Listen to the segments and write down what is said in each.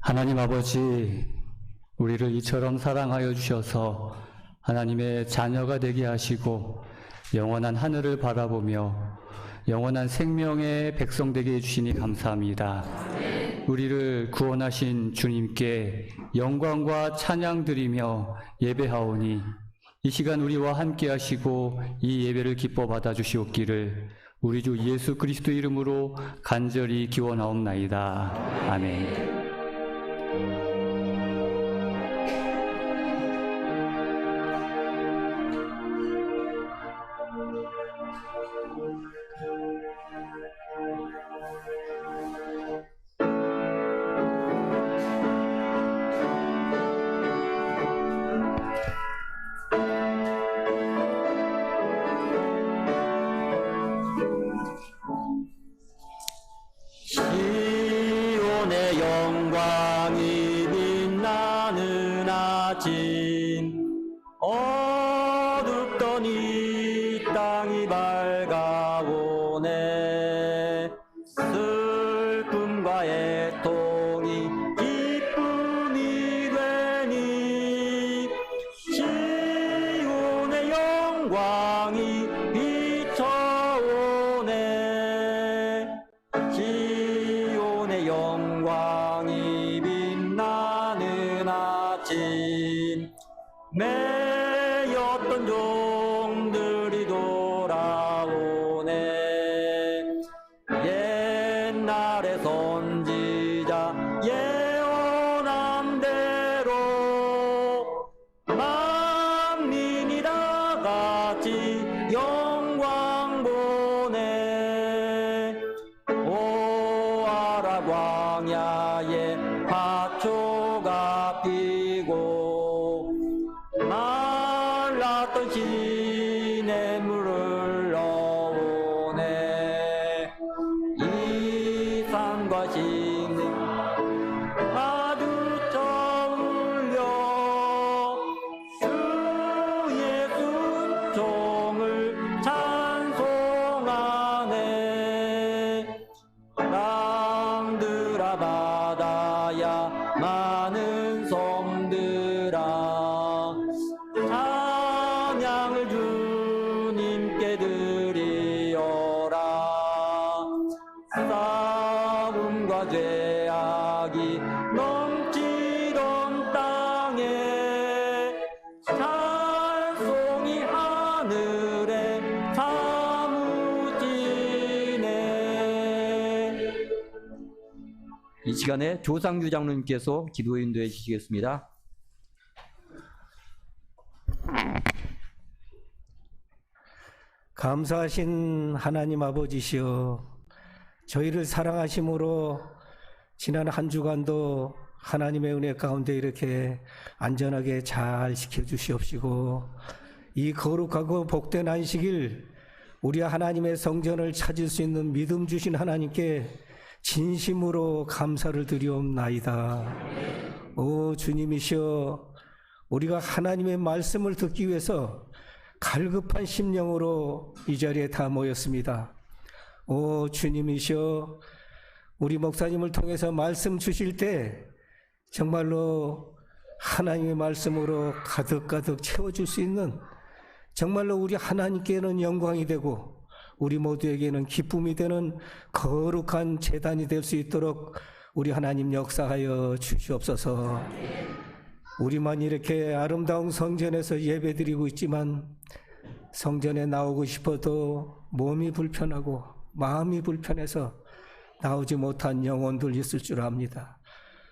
하나님 아버지, 우리를 이처럼 사랑하여 주셔서 하나님의 자녀가 되게 하시고 영원한 하늘을 바라보며 영원한 생명의 백성 되게 해주시니 감사합니다. 우리를 구원하신 주님께 영광과 찬양 드리며 예배하오니 이 시간 우리와 함께 하시고 이 예배를 기뻐 받아 주시옵기를 우리 주 예수 그리스도 이름으로 간절히 기원하옵나이다. 아멘. 시온의 영광이 빛나는 아침, 어둡던 이 땅이 밝아오네. 슬픔과 애통이 기쁨이 되니 시온의 영광이 비춰오네. 시온의 영광이 빛나는 아침, 매였던 종들이 돌아오네. 옛날의 선지자 예언한 대로 만민이 다 같이 영광 보네. 오아라 광야에 화초가 피고 말랐던 시냇물을 넣어오네. 이 산과 시내 마주쳐 울려 주 예수 종을 찬송하네. 땅들아 바다야 많은 섬들아 찬양을 주님께 드리어라. 싸움과 죄악이 넘치던 땅에 찬송이 하늘에 사무치네. 이 시간에 조상규 장로님께서 기도 인도해 주시겠습니다. 감사하신 하나님 아버지시여, 저희를 사랑하심으로 지난 한 주간도 하나님의 은혜 가운데 이렇게 안전하게 잘 지켜주시옵시고, 이 거룩하고 복된 안식일 우리 하나님의 성전을 찾을 수 있는 믿음 주신 하나님께 진심으로 감사를 드리옵나이다. 오 주님이시여, 우리가 하나님의 말씀을 듣기 위해서 갈급한 심령으로 이 자리에 다 모였습니다. 오 주님이시여, 우리 목사님을 통해서 말씀 주실 때 정말로 하나님의 말씀으로 가득가득 채워줄 수 있는, 정말로 우리 하나님께는 영광이 되고 우리 모두에게는 기쁨이 되는 거룩한 제단이 될 수 있도록 우리 하나님 역사하여 주시옵소서. 우리만 이렇게 아름다운 성전에서 예배드리고 있지만 성전에 나오고 싶어도 몸이 불편하고 마음이 불편해서 나오지 못한 영혼들 있을 줄 압니다.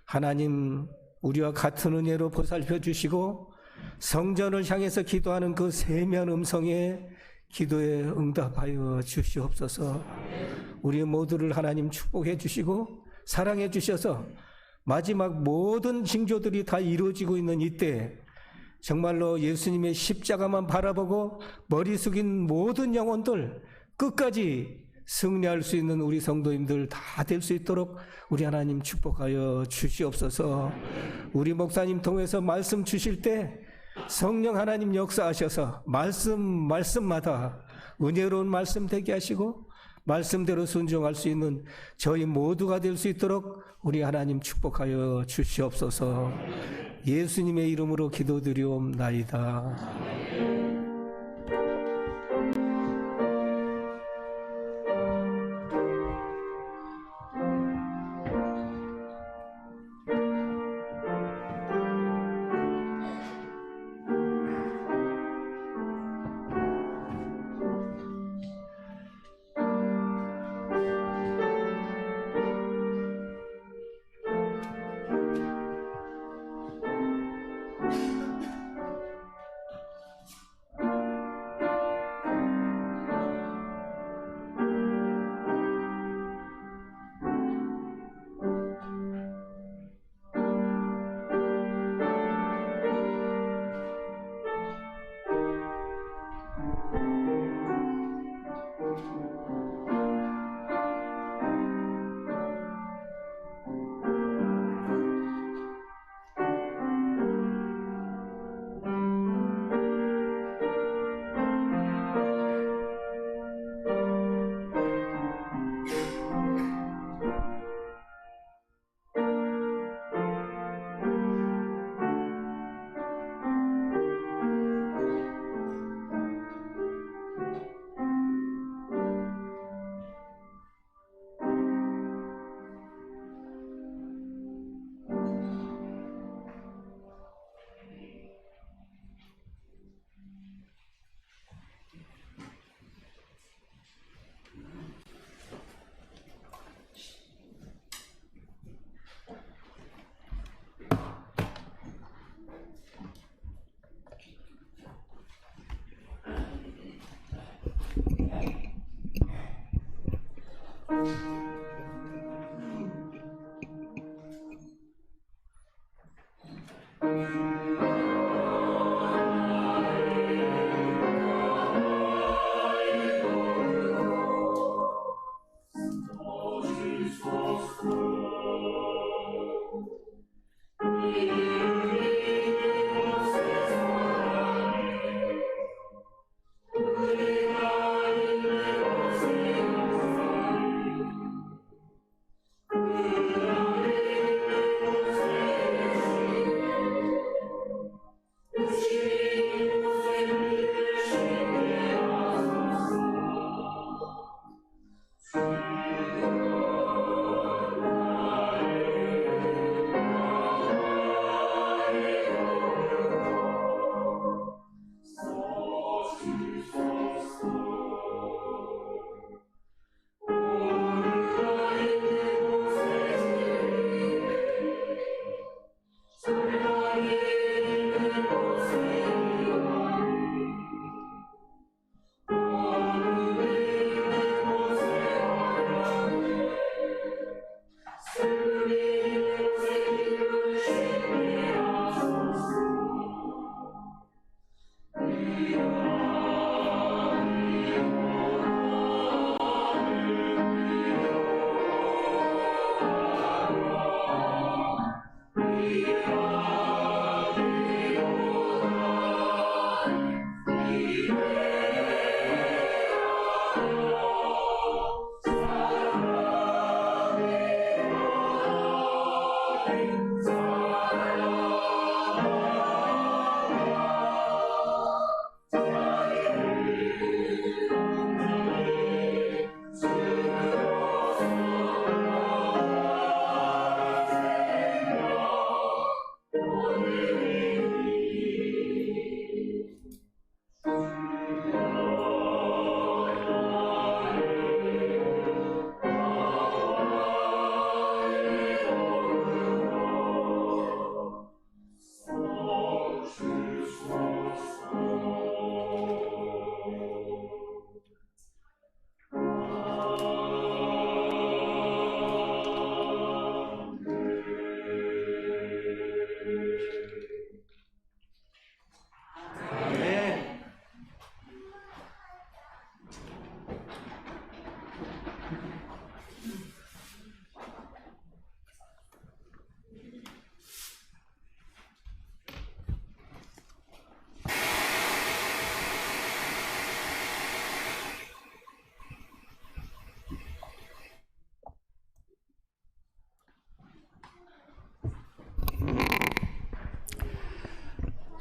하나님, 우리와 같은 은혜로 보살펴 주시고 성전을 향해서 기도하는 그 세면 음성의 기도에 응답하여 주시옵소서. 우리 모두를 하나님 축복해 주시고 사랑해 주셔서 마지막 모든 징조들이 다 이루어지고 있는 이때 정말로 예수님의 십자가만 바라보고 머리 숙인 모든 영혼들 끝까지 승리할 수 있는 우리 성도님들 다 될 수 있도록 우리 하나님 축복하여 주시옵소서. 우리 목사님 통해서 말씀 주실 때 성령 하나님 역사하셔서 말씀마다 은혜로운 말씀 되게 하시고 말씀대로 순종할 수 있는 저희 모두가 될 수 있도록 우리 하나님 축복하여 주시옵소서. 예수님의 이름으로 기도드리옵나이다.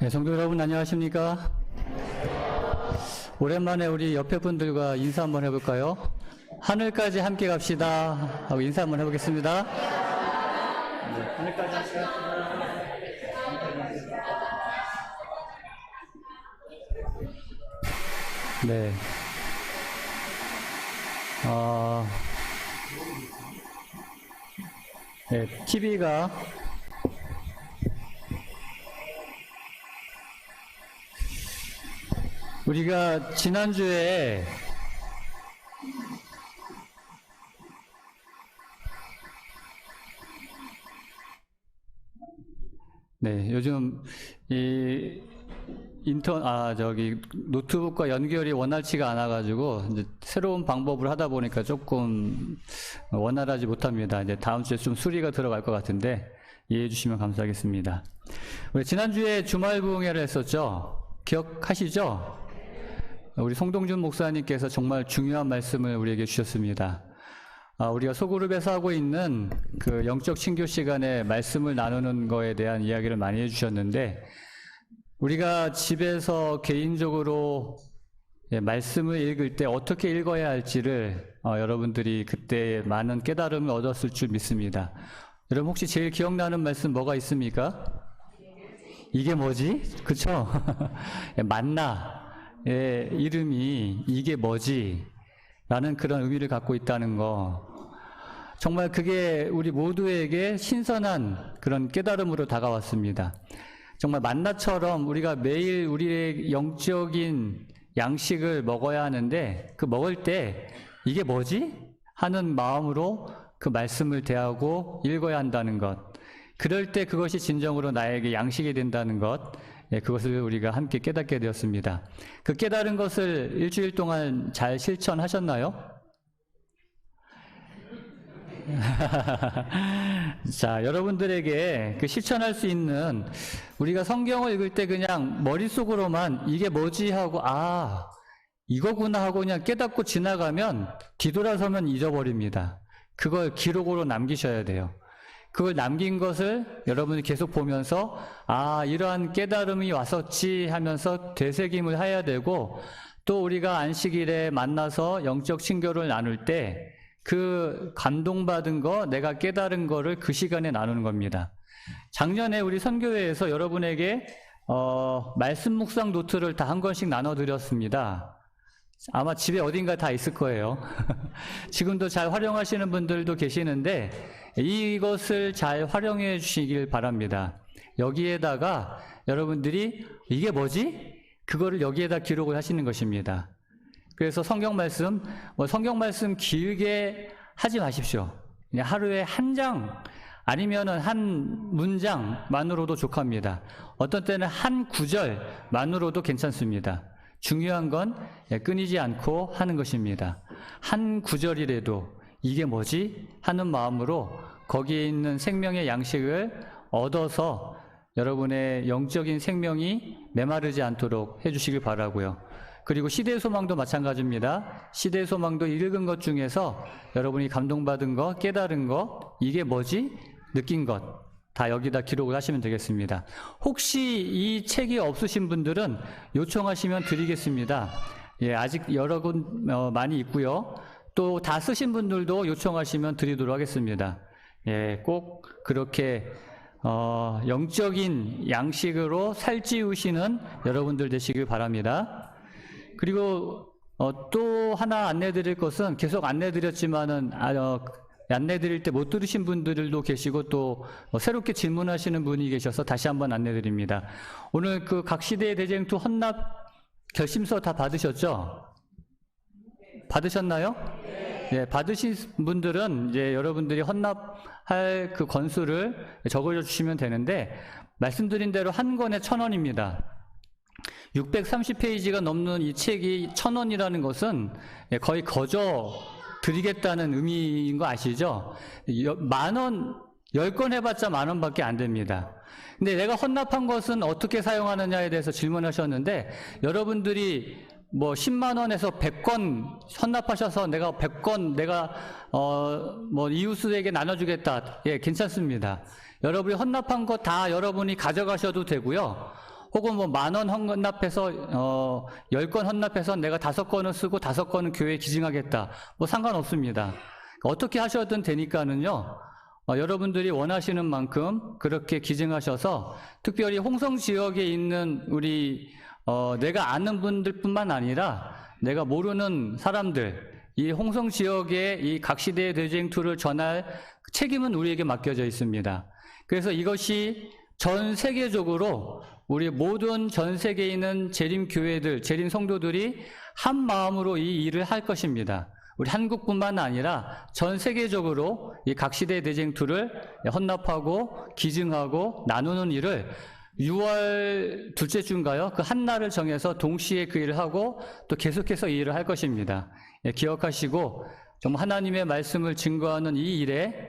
네, 성도 여러분 안녕하십니까? 오랜만에 우리 옆에 분들과 인사 한번 해볼까요? 하늘까지 함께 갑시다 하고 인사 한번 해보겠습니다. 네, 하늘까지 함께 갑시다. 네. 네, TV가 우리가 지난주에 네, 요즘 이 노트북과 연결이 원활치가 않아가지고 이제 새로운 방법을 하다 보니까 조금 원활하지 못합니다. 이제 다음 주에 좀 수리가 들어갈 것 같은데 이해해 주시면 감사하겠습니다. 우리 지난주에 주말 부흥회를 했었죠. 기억하시죠? 우리 송동준 목사님께서 정말 중요한 말씀을 우리에게 주셨습니다. 우리가 소그룹에서 하고 있는 그 영적 친교 시간에 말씀을 나누는 거에 대한 이야기를 많이 해주셨는데, 우리가 집에서 개인적으로 말씀을 읽을 때 어떻게 읽어야 할지를 여러분들이 그때 많은 깨달음을 얻었을 줄 믿습니다. 여러분 혹시 제일 기억나는 말씀 뭐가 있습니까? 이게 뭐지? 그쵸? 만나의 이름이 이게 뭐지? 라는 그런 의미를 갖고 있다는 거. 정말 그게 우리 모두에게 신선한 그런 깨달음으로 다가왔습니다. 정말 만나처럼 우리가 매일 우리의 영적인 양식을 먹어야 하는데, 그 먹을 때 이게 뭐지? 하는 마음으로 그 말씀을 대하고 읽어야 한다는 것. 그럴 때 그것이 진정으로 나에게 양식이 된다는 것, 그것을 우리가 함께 깨닫게 되었습니다. 그 깨달은 것을 일주일 동안 잘 실천하셨나요? 자, 여러분들에게 그 실천할 수 있는, 우리가 성경을 읽을 때 그냥 머릿속으로만 이게 뭐지 하고 이거구나 하고 그냥 깨닫고 지나가면 뒤돌아서면 잊어버립니다. 그걸 기록으로 남기셔야 돼요. 그걸 남긴 것을 여러분이 계속 보면서 이러한 깨달음이 왔었지 하면서 되새김을 해야 되고, 또 우리가 안식일에 만나서 영적 친교를 나눌 때 그 감동받은 거, 내가 깨달은 거를 그 시간에 나누는 겁니다. 작년에 우리 선교회에서 여러분에게 말씀 묵상 노트를 다 한 권씩 나눠드렸습니다. 아마 집에 어딘가 다 있을 거예요. 지금도 잘 활용하시는 분들도 계시는데 이것을 잘 활용해 주시길 바랍니다. 여기에다가 여러분들이 이게 뭐지? 그거를 여기에다 기록을 하시는 것입니다. 그래서 성경 말씀 길게 하지 마십시오. 그냥 하루에 한 장 아니면은 한 문장만으로도 족합니다. 어떤 때는 한 구절만으로도 괜찮습니다. 중요한 건 끊이지 않고 하는 것입니다. 한 구절이라도 이게 뭐지? 하는 마음으로 거기에 있는 생명의 양식을 얻어서 여러분의 영적인 생명이 메마르지 않도록 해주시길 바라고요. 그리고 시대의 소망도 마찬가지입니다. 시대의 소망도 읽은 것 중에서 여러분이 감동받은 것, 깨달은 것, 이게 뭐지? 느낀 것, 다 여기다 기록을 하시면 되겠습니다. 혹시 이 책이 없으신 분들은 요청하시면 드리겠습니다. 아직 여러 군 많이 있고요. 또 다 쓰신 분들도 요청하시면 드리도록 하겠습니다. 꼭 그렇게 영적인 양식으로 살찌우시는 여러분들 되시길 바랍니다. 그리고 또 하나 안내드릴 것은, 계속 안내드렸지만은 안내드릴 때 못 들으신 분들도 계시고 또 새롭게 질문하시는 분이 계셔서 다시 한번 안내드립니다. 오늘 그 각 시대의 대쟁투 헌납 결심서 다 받으셨죠? 받으셨나요? 네, 받으신 분들은 이제 여러분들이 헌납할 그 건수를 적어 주시면 되는데, 말씀드린 대로 한 권에 1,000원입니다. 630페이지가 넘는 이 책이 1,000원이라는 것은 거의 거저 드리겠다는 의미인 거 아시죠? 10,000원, 10건 해봤자 10,000원 밖에 안 됩니다. 근데 내가 헌납한 것은 어떻게 사용하느냐에 대해서 질문하셨는데, 여러분들이 뭐 10만 원에서 100건 헌납하셔서 내가 100건 뭐 이웃에게 나눠주겠다. 괜찮습니다. 여러분이 헌납한 거 다 여러분이 가져가셔도 되고요. 혹은 뭐 10,000원 헌납해서 10건 헌납해서 내가 5건을 쓰고 5건은 교회에 기증하겠다. 뭐 상관없습니다. 어떻게 하셔도 되니까는요. 여러분들이 원하시는 만큼 그렇게 기증하셔서 특별히 홍성 지역에 있는 우리 내가 아는 분들뿐만 아니라 내가 모르는 사람들, 이 홍성 지역에 이 각시대의 대쟁투를 전할 책임은 우리에게 맡겨져 있습니다. 그래서 이것이 전 세계적으로 우리 모든 전 세계에 있는 재림 교회들, 재림 성도들이 한 마음으로 이 일을 할 것입니다. 우리 한국뿐만 아니라 전 세계적으로 이 각시대 대쟁투를 헌납하고 기증하고 나누는 일을 6월 둘째 주인가요? 그 한 날을 정해서 동시에 그 일을 하고 또 계속해서 이 일을 할 것입니다. 기억하시고 정말 하나님의 말씀을 증거하는 이 일에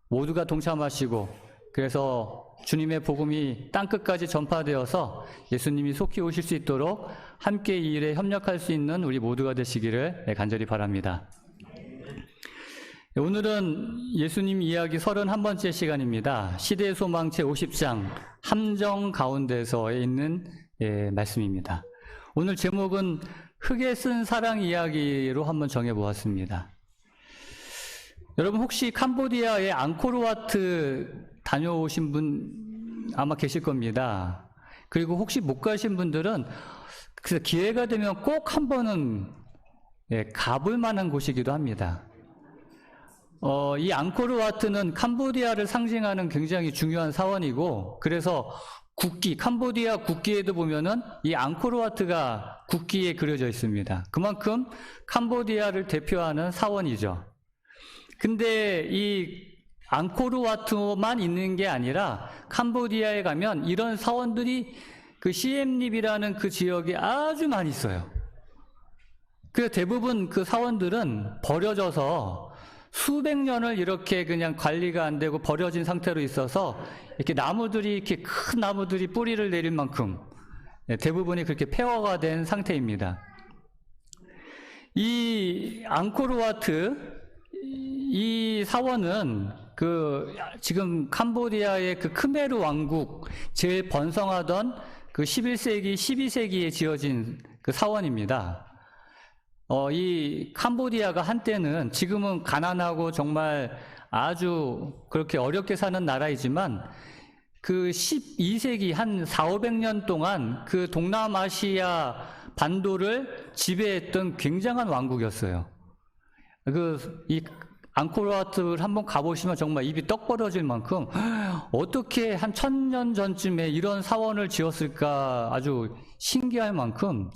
모두가 동참하시고 그래서 주님의 복음이 땅끝까지 전파되어서 예수님이 속히 오실 수 있도록 함께 이 일에 협력할 수 있는 우리 모두가 되시기를 간절히 바랍니다. 오늘은 예수님 이야기 31번째 시간입니다. 시대의 소망 제50장 함정 가운데서에 있는 말씀입니다. 오늘 제목은 흙에 쓴 사랑 이야기로 한번 정해보았습니다. 여러분 혹시 캄보디아의 앙코르와트 다녀오신 분 아마 계실 겁니다. 그리고 혹시 못 가신 분들은 그래서 기회가 되면 꼭 한 번은 가볼 만한 곳이기도 합니다. 이 앙코르와트는 캄보디아를 상징하는 굉장히 중요한 사원이고 그래서 국기, 캄보디아 국기에도 보면은 이 앙코르와트가 국기에 그려져 있습니다. 그만큼 캄보디아를 대표하는 사원이죠. 근데 이 앙코르와트만 있는 게 아니라 캄보디아에 가면 이런 사원들이 그 시엠립이라는 그 지역에 아주 많이 있어요. 그래서 대부분 그 사원들은 버려져서 수백 년을 이렇게 그냥 관리가 안 되고 버려진 상태로 있어서 이렇게 나무들이 이렇게 큰 나무들이 뿌리를 내릴 만큼 대부분이 그렇게 폐허가 된 상태입니다. 이 앙코르와트 이 사원은 지금 캄보디아의 그 크메르 왕국 제일 번성하던 그 11세기, 12세기에 지어진 그 사원입니다. 이 캄보디아가 한때는 지금은 가난하고 정말 아주 그렇게 어렵게 사는 나라이지만 그 12세기 한 400~500년 동안 그 동남아시아 반도를 지배했던 굉장한 왕국이었어요. 이 앙코르와트를 한번 가보시면 정말 입이 떡 벌어질 만큼 어떻게 한 1000년 전쯤에 이런 사원을 지었을까 아주 신기할 만큼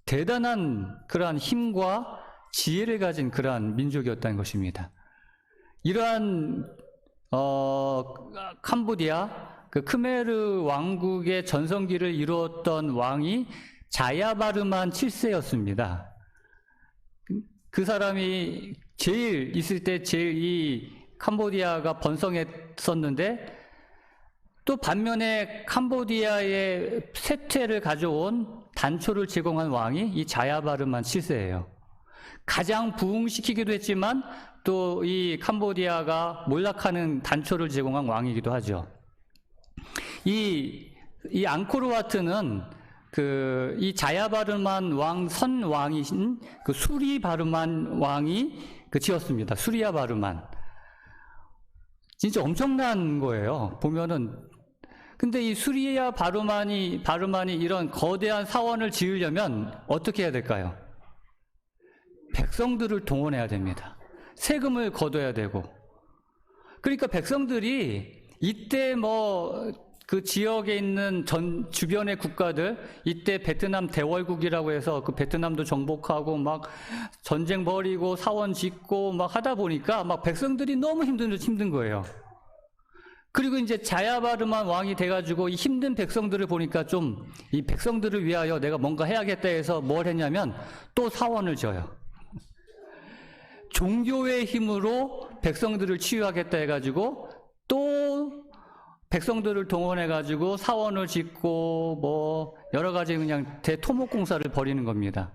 대단한 그러한 힘과 지혜를 가진 그러한 민족이었다는 것입니다. 이러한 캄보디아 그 크메르 왕국의 전성기를 이루었던 왕이 자야바르만 7세였습니다. 그 사람이 제일 있을 때 제일 이 캄보디아가 번성했었는데 또 반면에 캄보디아의 쇠퇴를 가져온 단초를 제공한 왕이 이 자야바르만 7세예요. 가장 부흥시키기도 했지만 또 이 캄보디아가 몰락하는 단초를 제공한 왕이기도 하죠. 이 앙코르와트는 이 자야바르만 왕 선왕이신 그 수리바르만 왕이 지었습니다. 수리야바르만. 진짜 엄청난 거예요. 보면은. 근데 이 수리야바르만이 이런 거대한 사원을 지으려면 어떻게 해야 될까요? 백성들을 동원해야 됩니다. 세금을 걷어야 되고. 그러니까 백성들이 이때 그 지역에 있는 주변의 국가들, 이때 베트남 대월국이라고 해서 그 베트남도 정복하고 막 전쟁 벌이고 사원 짓고 막 하다 보니까 막 백성들이 너무 힘든 거예요. 그리고 이제 자야바르만 왕이 돼가지고 이 힘든 백성들을 보니까 좀 이 백성들을 위하여 내가 뭔가 해야겠다 해서 뭘 했냐면 또 사원을 지어요. 종교의 힘으로 백성들을 치유하겠다 해가지고 또 백성들을 동원해가지고 사원을 짓고 여러 가지 그냥 대토목공사를 벌이는 겁니다.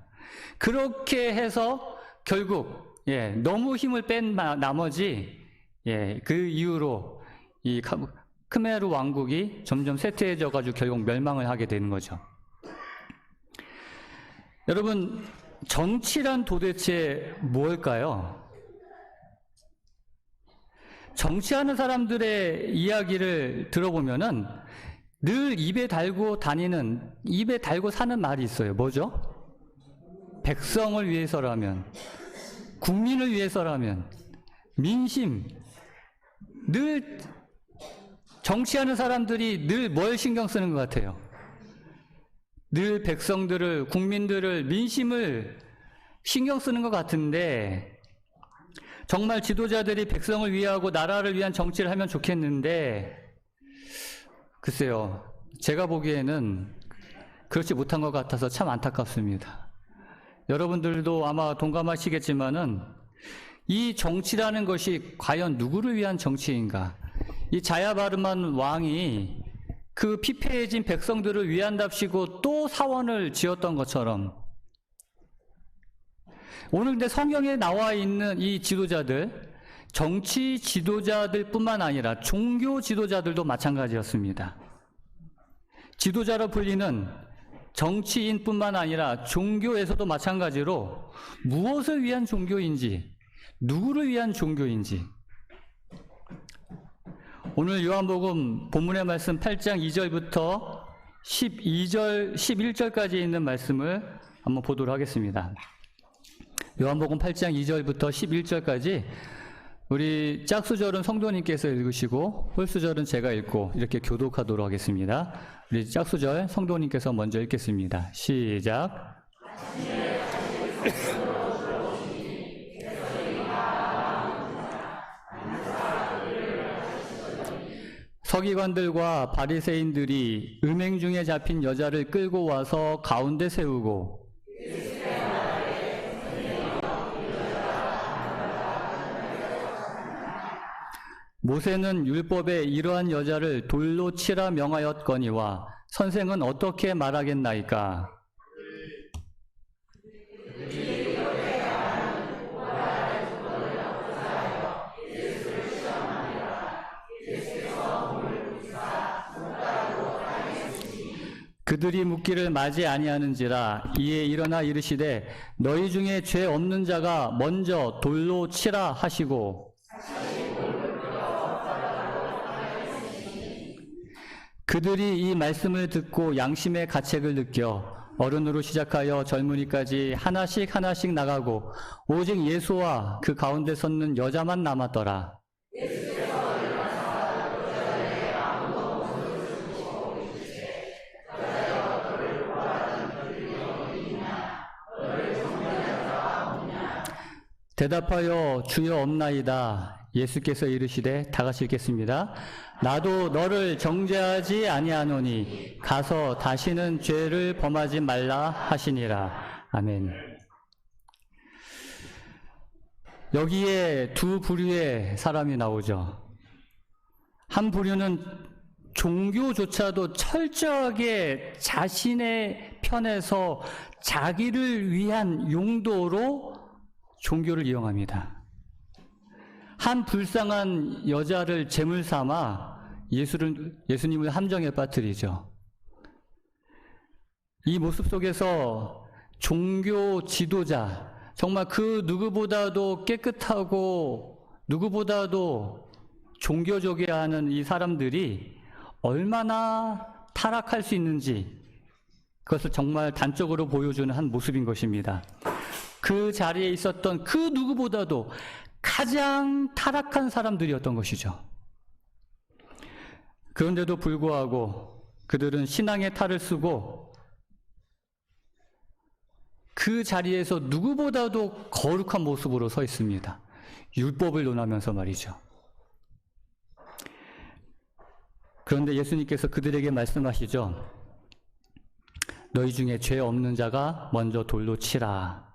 그렇게 해서 결국 너무 힘을 뺀 나머지 그 이후로 이 크메르 왕국이 점점 쇠퇴해져 가지고 결국 멸망을 하게 되는 거죠. 여러분, 정치란 도대체 무엇일까요? 정치하는 사람들의 이야기를 들어보면은 늘 입에 달고 사는 말이 있어요. 뭐죠? 백성을 위해서라면, 국민을 위해서라면, 민심. 늘 정치하는 사람들이 늘 뭘 신경 쓰는 것 같아요? 늘 백성들을, 국민들을, 민심을 신경 쓰는 것 같은데, 정말 지도자들이 백성을 위하고 나라를 위한 정치를 하면 좋겠는데, 글쎄요, 제가 보기에는 그렇지 못한 것 같아서 참 안타깝습니다. 여러분들도 아마 동감하시겠지만은 이 정치라는 것이 과연 누구를 위한 정치인가? 이 자야바르만 왕이 그 피폐해진 백성들을 위한답시고 또 사원을 지었던 것처럼, 오늘 근데 성경에 나와 있는 이 지도자들, 정치 지도자들뿐만 아니라 종교 지도자들도 마찬가지였습니다. 지도자로 불리는 정치인뿐만 아니라 종교에서도 마찬가지로 무엇을 위한 종교인지, 누구를 위한 종교인지, 오늘 요한복음 본문의 말씀 8장 2절부터 11절까지 있는 말씀을 한번 보도록 하겠습니다. 요한복음 8장 2절부터 11절까지 우리 짝수절은 성도님께서 읽으시고 홀수절은 제가 읽고 이렇게 교독하도록 하겠습니다. 우리 짝수절 성도님께서 먼저 읽겠습니다. 시작. 서기관들과 바리새인들이 음행 중에 잡힌 여자를 끌고 와서 가운데 세우고 모세는 율법에 이러한 여자를 돌로 치라 명하였거니와 선생은 어떻게 말하겠나이까? 그들이 묻기를 맞이 아니하는지라. 이에 일어나 이르시되 너희 중에 죄 없는 자가 먼저 돌로 치라 하시고, 그들이 이 말씀을 듣고 양심의 가책을 느껴 어른으로 시작하여 젊은이까지 하나씩 하나씩 나가고 오직 예수와 그 가운데 섰는 여자만 남았더라. 대답하여 주여 없나이다. 예수께서 이르시되, 다 같이 읽겠습니다. 나도 너를 정죄하지 아니하노니 가서 다시는 죄를 범하지 말라 하시니라. 아멘. 여기에 두 부류의 사람이 나오죠. 한 부류는 종교조차도 철저하게 자신의 편에서 자기를 위한 용도로 종교를 이용합니다. 한 불쌍한 여자를 제물 삼아 예수님을 함정에 빠뜨리죠. 이 모습 속에서 종교 지도자, 정말 그 누구보다도 깨끗하고 누구보다도 종교적이어야 하는 이 사람들이 얼마나 타락할 수 있는지, 그것을 정말 단적으로 보여주는 한 모습인 것입니다. 그 자리에 있었던 그 누구보다도 가장 타락한 사람들이었던 것이죠. 그런데도 불구하고 그들은 신앙의 탈을 쓰고 그 자리에서 누구보다도 거룩한 모습으로 서 있습니다. 율법을 논하면서 말이죠. 그런데 예수님께서 그들에게 말씀하시죠. 너희 중에 죄 없는 자가 먼저 돌로 치라.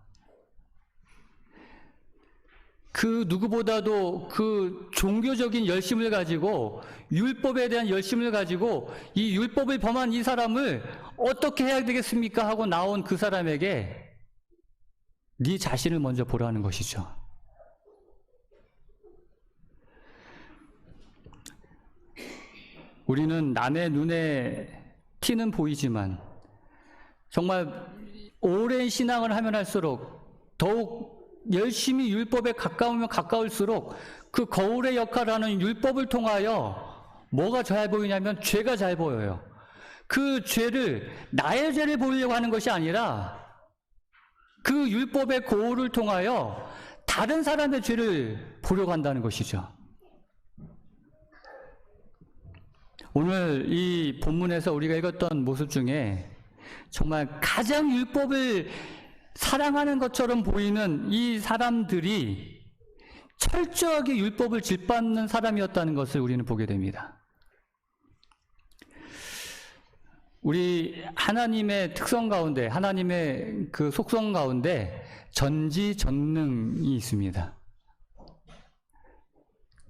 그 누구보다도 그 종교적인 열심을 가지고, 율법에 대한 열심을 가지고 이 율법을 범한 이 사람을 어떻게 해야 되겠습니까? 하고 나온 그 사람에게 네 자신을 먼저 보라는 것이죠. 우리는 남의 눈에 티는 보이지만 정말 오랜 신앙을 하면 할수록 더욱 열심히 율법에 가까우면 가까울수록 그 거울의 역할을 하는 율법을 통하여 뭐가 잘 보이냐면 죄가 잘 보여요. 그 죄를, 나의 죄를 보이려고 하는 것이 아니라 그 율법의 거울을 통하여 다른 사람의 죄를 보려고 한다는 것이죠. 오늘 이 본문에서 우리가 읽었던 모습 중에 정말 가장 율법을 사랑하는 것처럼 보이는 이 사람들이 철저하게 율법을 짓밟는 사람이었다는 것을 우리는 보게 됩니다. 우리 하나님의 특성 가운데, 하나님의 그 속성 가운데 전지전능이 있습니다.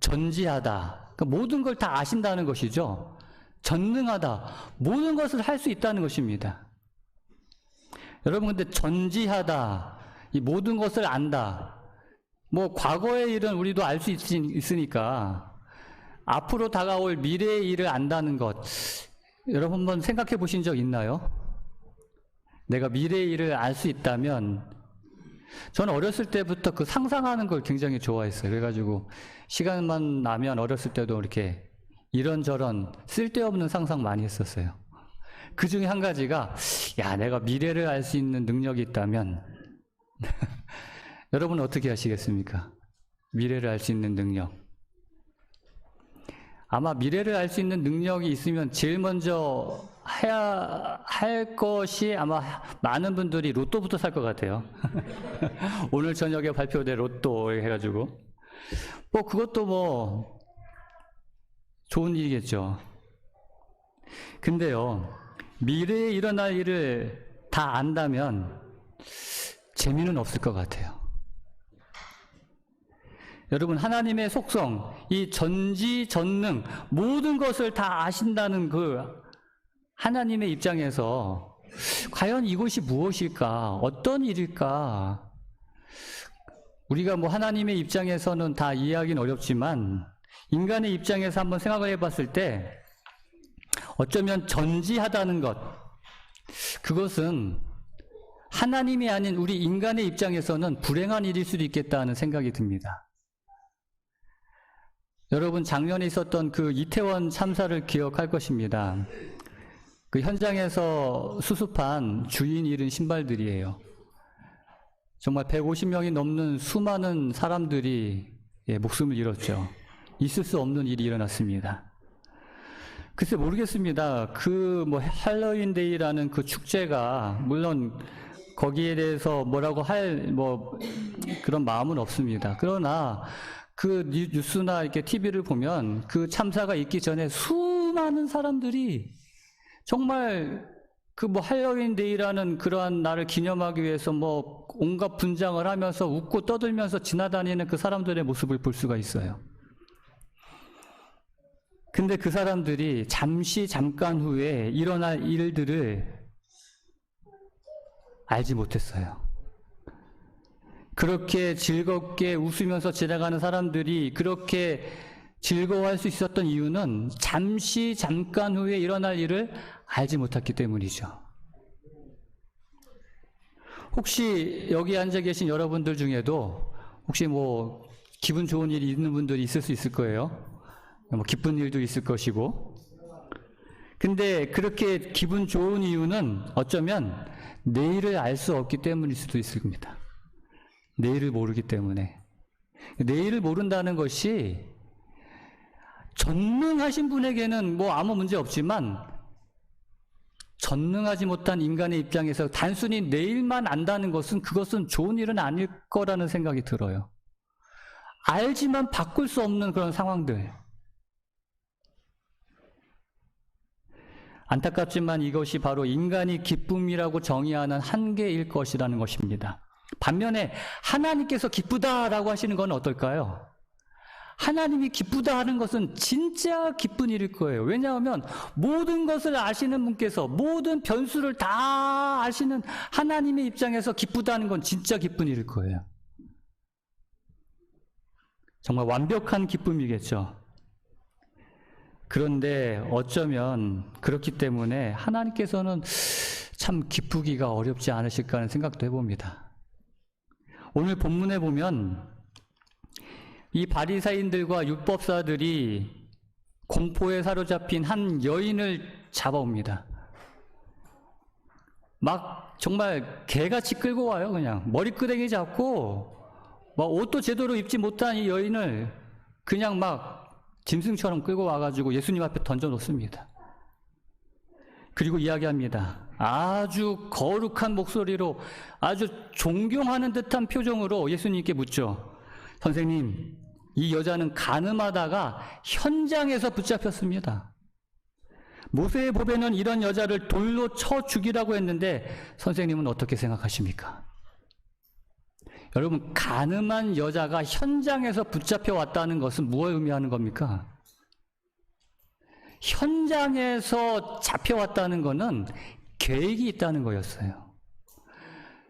전지하다. 그러니까 모든 걸 다 아신다는 것이죠. 전능하다. 모든 것을 할 수 있다는 것입니다. 여러분, 근데 전지하다. 이 모든 것을 안다. 뭐 과거의 일은 우리도 알 수 있으니까 앞으로 다가올 미래의 일을 안다는 것, 여러분 한번 생각해 보신 적 있나요? 내가 미래의 일을 알 수 있다면, 저는 어렸을 때부터 그 상상하는 걸 굉장히 좋아했어요. 그래가지고 시간만 나면 어렸을 때도 이렇게 이런저런 쓸데없는 상상 많이 했었어요. 그 중에 한 가지가, 야, 내가 미래를 알 수 있는 능력이 있다면 여러분은 어떻게 하시겠습니까? 미래를 알 수 있는 능력. 아마 미래를 알 수 있는 능력이 있으면 제일 먼저 해야 할 것이 아마 많은 분들이 로또부터 살 것 같아요. 오늘 저녁에 발표될 로또 해가지고. 뭐 그것도 뭐 좋은 일이겠죠. 근데요, 미래에 일어날 일을 다 안다면 재미는 없을 것 같아요. 여러분, 하나님의 속성, 이 전지전능, 모든 것을 다 아신다는 그 하나님의 입장에서 과연 이것이 무엇일까? 어떤 일일까? 우리가 뭐 하나님의 입장에서는 다 이해하기는 어렵지만 인간의 입장에서 한번 생각을 해봤을 때 어쩌면 전지하다는 것, 그것은 하나님이 아닌 우리 인간의 입장에서는 불행한 일일 수도 있겠다는 생각이 듭니다. 여러분, 작년에 있었던 그 이태원 참사를 기억할 것입니다. 그 현장에서 수습한 주인 잃은 신발들이에요. 정말 150명이 넘는 수많은 사람들이 목숨을 잃었죠. 있을 수 없는 일이 일어났습니다. 글쎄 모르겠습니다. 그 뭐 할로윈데이라는 그 축제가 물론 거기에 대해서 뭐라고 할 뭐 그런 마음은 없습니다. 그러나 그 뉴스나 이렇게 TV를 보면 그 참사가 있기 전에 수많은 사람들이 정말 그 뭐 할로윈데이라는 그러한 날을 기념하기 위해서 뭐 온갖 분장을 하면서 웃고 떠들면서 지나다니는 그 사람들의 모습을 볼 수가 있어요. 근데 그 사람들이 잠깐 후에 일어날 일들을 알지 못했어요. 그렇게 즐겁게 웃으면서 지나가는 사람들이 그렇게 즐거워할 수 있었던 이유는 잠깐 후에 일어날 일을 알지 못했기 때문이죠. 혹시 여기 앉아 계신 여러분들 중에도 혹시 뭐 기분 좋은 일이 있는 분들이 있을 수 있을 거예요. 뭐 기쁜 일도 있을 것이고. 근데 그렇게 기분 좋은 이유는 어쩌면 내일을 알 수 없기 때문일 수도 있을 겁니다. 내일을 모르기 때문에. 내일을 모른다는 것이 전능하신 분에게는 뭐 아무 문제 없지만 전능하지 못한 인간의 입장에서 단순히 내일만 안다는 것은 그것은 좋은 일은 아닐 거라는 생각이 들어요. 알지만 바꿀 수 없는 그런 상황들. 안타깝지만 이것이 바로 인간이 기쁨이라고 정의하는 한계일 것이라는 것입니다. 반면에 하나님께서 기쁘다라고 하시는 건 어떨까요? 하나님이 기쁘다 하는 것은 진짜 기쁜 일일 거예요. 왜냐하면 모든 것을 아시는 분께서 모든 변수를 다 아시는 하나님의 입장에서 기쁘다는 건 진짜 기쁜 일일 거예요. 정말 완벽한 기쁨이겠죠. 그런데 어쩌면 그렇기 때문에 하나님께서는 참 기쁘기가 어렵지 않으실까 하는 생각도 해봅니다. 오늘 본문에 보면 이 바리새인들과 율법사들이 공포에 사로잡힌 한 여인을 잡아옵니다. 막 정말 개같이 끌고 와요. 그냥 머리끄댕이 잡고 막 옷도 제대로 입지 못한 이 여인을 그냥 막 짐승처럼 끌고 와가지고 예수님 앞에 던져놓습니다. 그리고 이야기합니다. 아주 거룩한 목소리로 아주 존경하는 듯한 표정으로 예수님께 묻죠. 선생님, 이 여자는 간음하다가 현장에서 붙잡혔습니다. 모세의 법에는 이런 여자를 돌로 쳐 죽이라고 했는데 선생님은 어떻게 생각하십니까? 여러분, 간음한 여자가 현장에서 붙잡혀 왔다는 것은 무엇을 의미하는 겁니까? 현장에서 잡혀왔다는 것은 계획이 있다는 거였어요.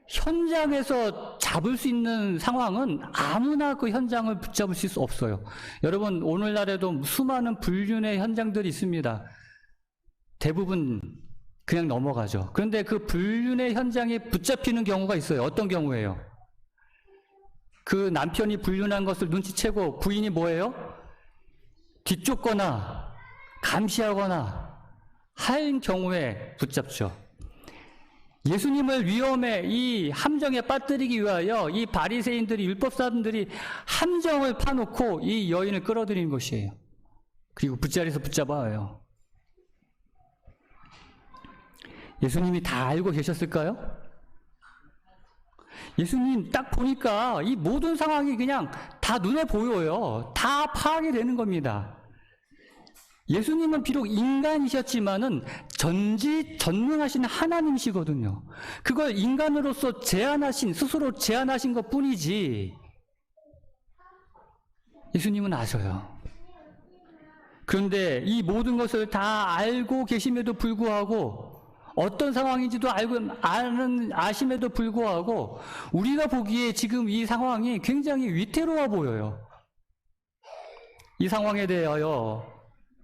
현장에서 잡을 수 있는 상황은 아무나 그 현장을 붙잡을 수 없어요. 여러분, 오늘날에도 수많은 불륜의 현장들이 있습니다. 대부분 그냥 넘어가죠. 그런데 그 불륜의 현장에 붙잡히는 경우가 있어요. 어떤 경우예요? 그 남편이 불륜한 것을 눈치채고 부인이 뭐예요? 뒤쫓거나 감시하거나 할 경우에 붙잡죠. 예수님을 위험에 이 함정에 빠뜨리기 위하여 이 바리새인들이 율법사들이 함정을 파놓고 이 여인을 끌어들이는 것이에요. 그리고 붓자리에서 붙잡아요. 예수님이 다 알고 계셨을까요? 예수님 딱 보니까 이 모든 상황이 그냥 다 눈에 보여요. 다 파악이 되는 겁니다. 예수님은 비록 인간이셨지만은 전지전능하신 하나님이시거든요. 그걸 인간으로서 스스로 제안하신 것 뿐이지 예수님은 아셔요. 그런데 이 모든 것을 다 알고 계심에도 불구하고 어떤 상황인지도 아심에도 불구하고 우리가 보기에 지금 이 상황이 굉장히 위태로워 보여요. 이 상황에 대하여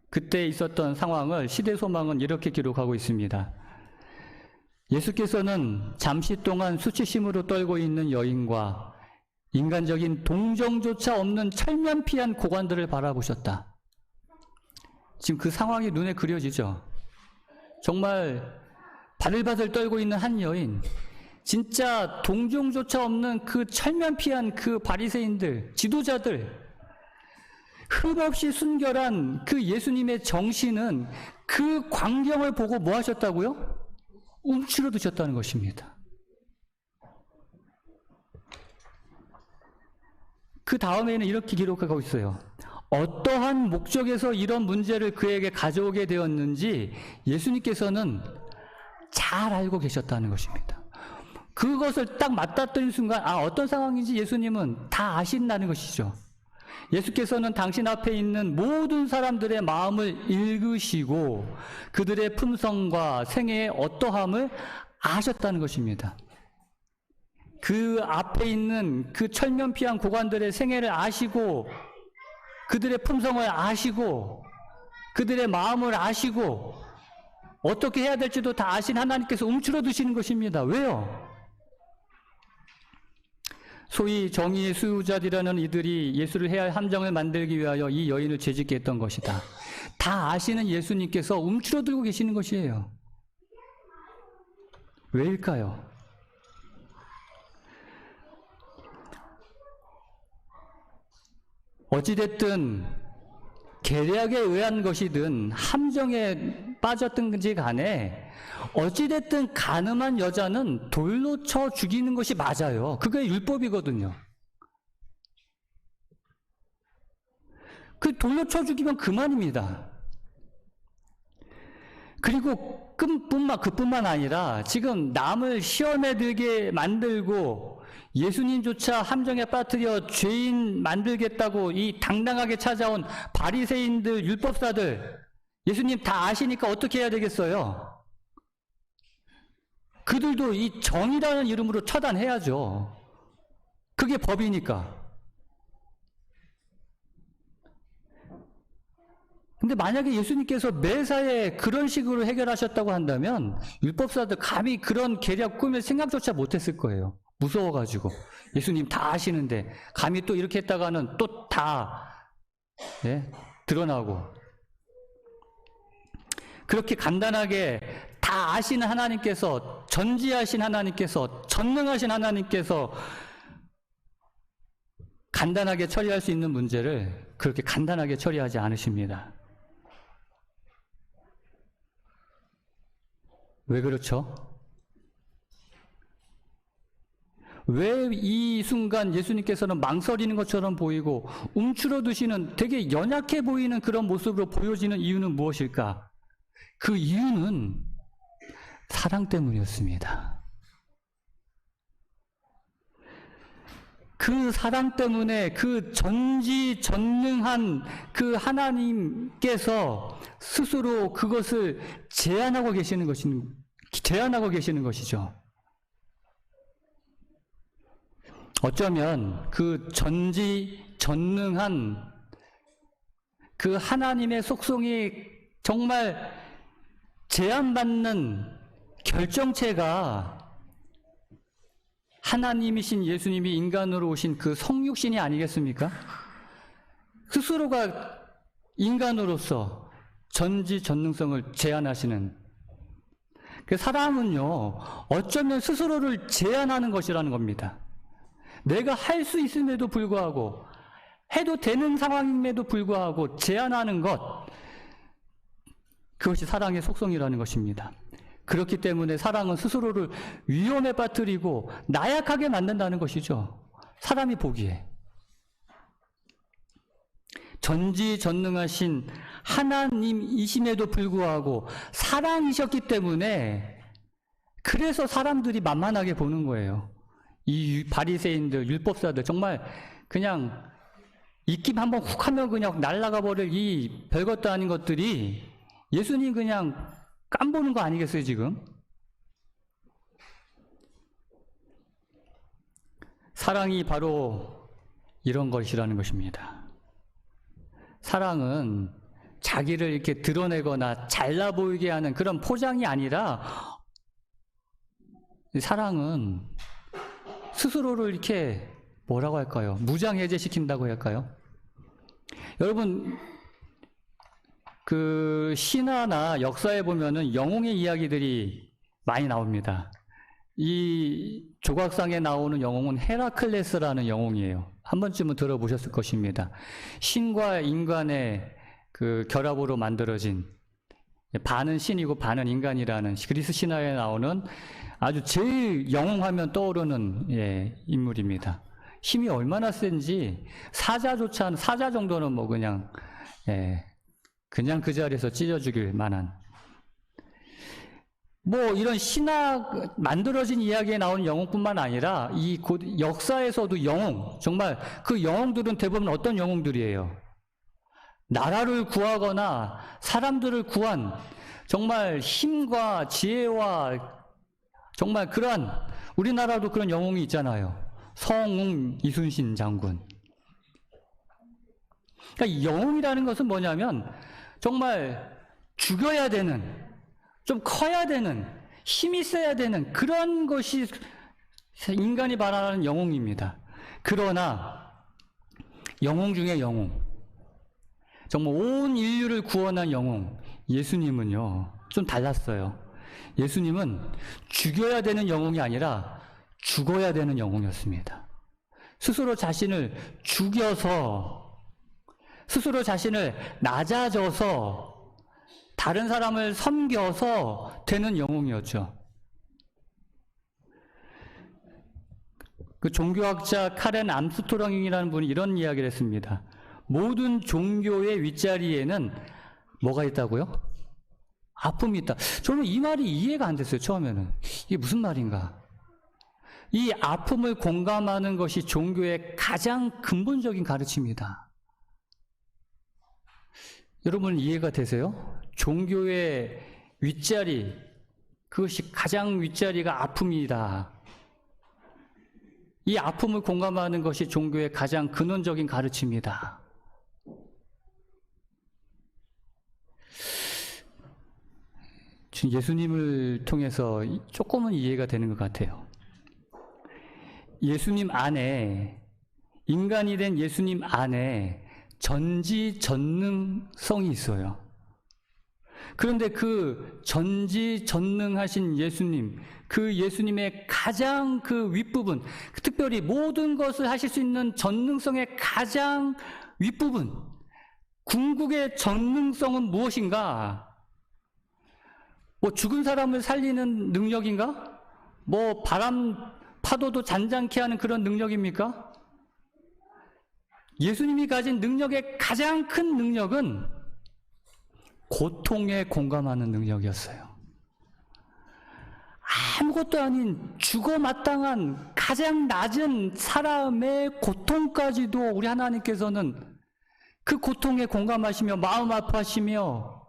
그때 있었던 상황을 시대소망은 이렇게 기록하고 있습니다. 예수께서는 잠시 동안 수치심으로 떨고 있는 여인과 인간적인 동정조차 없는 철면피한 고관들을 바라보셨다. 지금 그 상황이 눈에 그려지죠. 정말 바들바들 떨고 있는 한 여인, 진짜 동정조차 없는 그 철면피한 그 바리새인들, 지도자들, 흠없이 순결한 그 예수님의 정신은 그 광경을 보고 뭐 하셨다고요? 움츠러드셨다는 것입니다. 그 다음에는 이렇게 기록하고 있어요. 어떠한 목적에서 이런 문제를 그에게 가져오게 되었는지 예수님께서는 잘 알고 계셨다는 것입니다. 그것을 딱 맞닥뜨린 순간 어떤 상황인지 예수님은 다 아신다는 것이죠. 예수께서는 당신 앞에 있는 모든 사람들의 마음을 읽으시고 그들의 품성과 생애의 어떠함을 아셨다는 것입니다. 그 앞에 있는 그 철면피한 고관들의 생애를 아시고 그들의 품성을 아시고 그들의 마음을 아시고 어떻게 해야 될지도 다 아신 하나님께서 움츠러드시는 것입니다. 왜요? 소위 정의의 수호자들이라는 이들이 예수를 해야 할 함정을 만들기 위하여 이 여인을 죄짓게 했던 것이다. 다 아시는 예수님께서 움츠러들고 계시는 것이에요. 왜일까요? 어찌됐든 계략에 의한 것이든 함정에 빠졌든지 간에 어찌됐든 간음한 여자는 돌로 쳐 죽이는 것이 맞아요. 그게 율법이거든요. 그 돌로 쳐 죽이면 그만입니다. 그리고 그뿐만 아니라 지금 남을 시험에 들게 만들고 예수님조차 함정에 빠뜨려 죄인 만들겠다고 이 당당하게 찾아온 바리새인들, 율법사들, 예수님 다 아시니까 어떻게 해야 되겠어요? 그들도 이 정의라는 이름으로 처단해야죠. 그게 법이니까. 근데 만약에 예수님께서 매사에 그런 식으로 해결하셨다고 한다면 율법사들 감히 그런 계략 꾸밀 생각조차 못했을 거예요. 무서워가지고. 예수님 다 아시는데 감히 또 이렇게 했다가는 또 다 드러나고. 그렇게 간단하게 다 아시는 하나님께서, 전지하신 하나님께서, 전능하신 하나님께서 간단하게 처리할 수 있는 문제를 그렇게 간단하게 처리하지 않으십니다. 왜 그렇죠? 왜 이 순간 예수님께서는 망설이는 것처럼 보이고 움츠러드시는 되게 연약해 보이는 그런 모습으로 보여지는 이유는 무엇일까? 그 이유는 사랑 때문이었습니다. 그 사랑 때문에 그 전지전능한 그 하나님께서 스스로 그것을 제한하고 계시는 것이죠. 어쩌면 그 전지전능한 그 하나님의 속성이 정말 제한받는 결정체가 하나님이신 예수님이 인간으로 오신 그 성육신이 아니겠습니까? 스스로가 인간으로서 전지전능성을 제한하시는 그 사람은요, 어쩌면 스스로를 제한하는 것이라는 겁니다. 내가 할 수 있음에도 불구하고, 해도 되는 상황임에도 불구하고 제한하는 것, 그것이 사랑의 속성이라는 것입니다. 그렇기 때문에 사랑은 스스로를 위험에 빠뜨리고 나약하게 만든다는 것이죠. 사람이 보기에. 전지전능하신 하나님이심에도 불구하고 사랑이셨기 때문에 그래서 사람들이 만만하게 보는 거예요. 이 바리새인들, 율법사들 정말 그냥 입김 한번 훅 하면 그냥 날아가 버릴 이 별것도 아닌 것들이 예수님 그냥 깜보는 거 아니겠어요, 지금? 사랑이 바로 이런 것이라는 것입니다. 사랑은 자기를 이렇게 드러내거나 잘나 보이게 하는 그런 포장이 아니라 사랑은 스스로를 이렇게 뭐라고 할까요? 무장해제시킨다고 할까요? 여러분, 그 신화나 역사에 보면은 영웅의 이야기들이 많이 나옵니다. 이 조각상에 나오는 영웅은 헤라클레스라는 영웅이에요. 한 번쯤은 들어보셨을 것입니다. 신과 인간의 그 결합으로 만들어진, 반은 신이고 반은 인간이라는 그리스 신화에 나오는 아주 제일 영웅하면 떠오르는 인물입니다. 힘이 얼마나 센지 사자 정도는 뭐 그냥 그 자리에서 찢어 죽일 만한, 뭐 이런 신화 만들어진 이야기에 나오는 영웅뿐만 아니라 이 곧 역사에서도 영웅, 정말 그 영웅들은 대부분 어떤 영웅들이에요? 나라를 구하거나 사람들을 구한 정말 힘과 지혜와 정말 그러한, 우리나라도 그런 영웅이 있잖아요. 성웅 이순신 장군. 그러니까 이 영웅이라는 것은 뭐냐면 정말 죽여야 되는, 좀 커야 되는, 힘이 세야 되는 그런 것이 인간이 바라는 영웅입니다. 그러나 영웅 중에 영웅, 정말 온 인류를 구원한 영웅, 예수님은요 좀 달랐어요. 예수님은 죽여야 되는 영웅이 아니라 죽어야 되는 영웅이었습니다. 스스로 자신을 죽여서, 스스로 자신을 낮아져서 다른 사람을 섬겨서 되는 영웅이었죠. 그 종교학자 카렌 암스트롱이라는 분이 이런 이야기를 했습니다. 모든 종교의 윗자리에는 뭐가 있다고요? 아픔이 있다. 저는 이 말이 이해가 안 됐어요, 처음에는. 이게 무슨 말인가? 이 아픔을 공감하는 것이 종교의 가장 근본적인 가르침이다. 여러분 이해가 되세요? 종교의 윗자리, 그것이 가장 윗자리가 아픔이다. 이 아픔을 공감하는 것이 종교의 가장 근원적인 가르침이다. 지금 예수님을 통해서 조금은 이해가 되는 것 같아요. 예수님 안에, 인간이 된 예수님 안에 전지전능성이 있어요. 그런데 그 전지전능하신 예수님, 그 예수님의 가장 그 윗부분, 특별히 모든 것을 하실 수 있는 전능성의 가장 윗부분, 궁극의 전능성은 무엇인가? 뭐 죽은 사람을 살리는 능력인가? 뭐 바람 파도도 잔잔케 하는 그런 능력입니까? 예수님이 가진 능력의 가장 큰 능력은 고통에 공감하는 능력이었어요. 아무것도 아닌 죽어 마땅한 가장 낮은 사람의 고통까지도 우리 하나님께서는 그 고통에 공감하시며 마음 아파하시며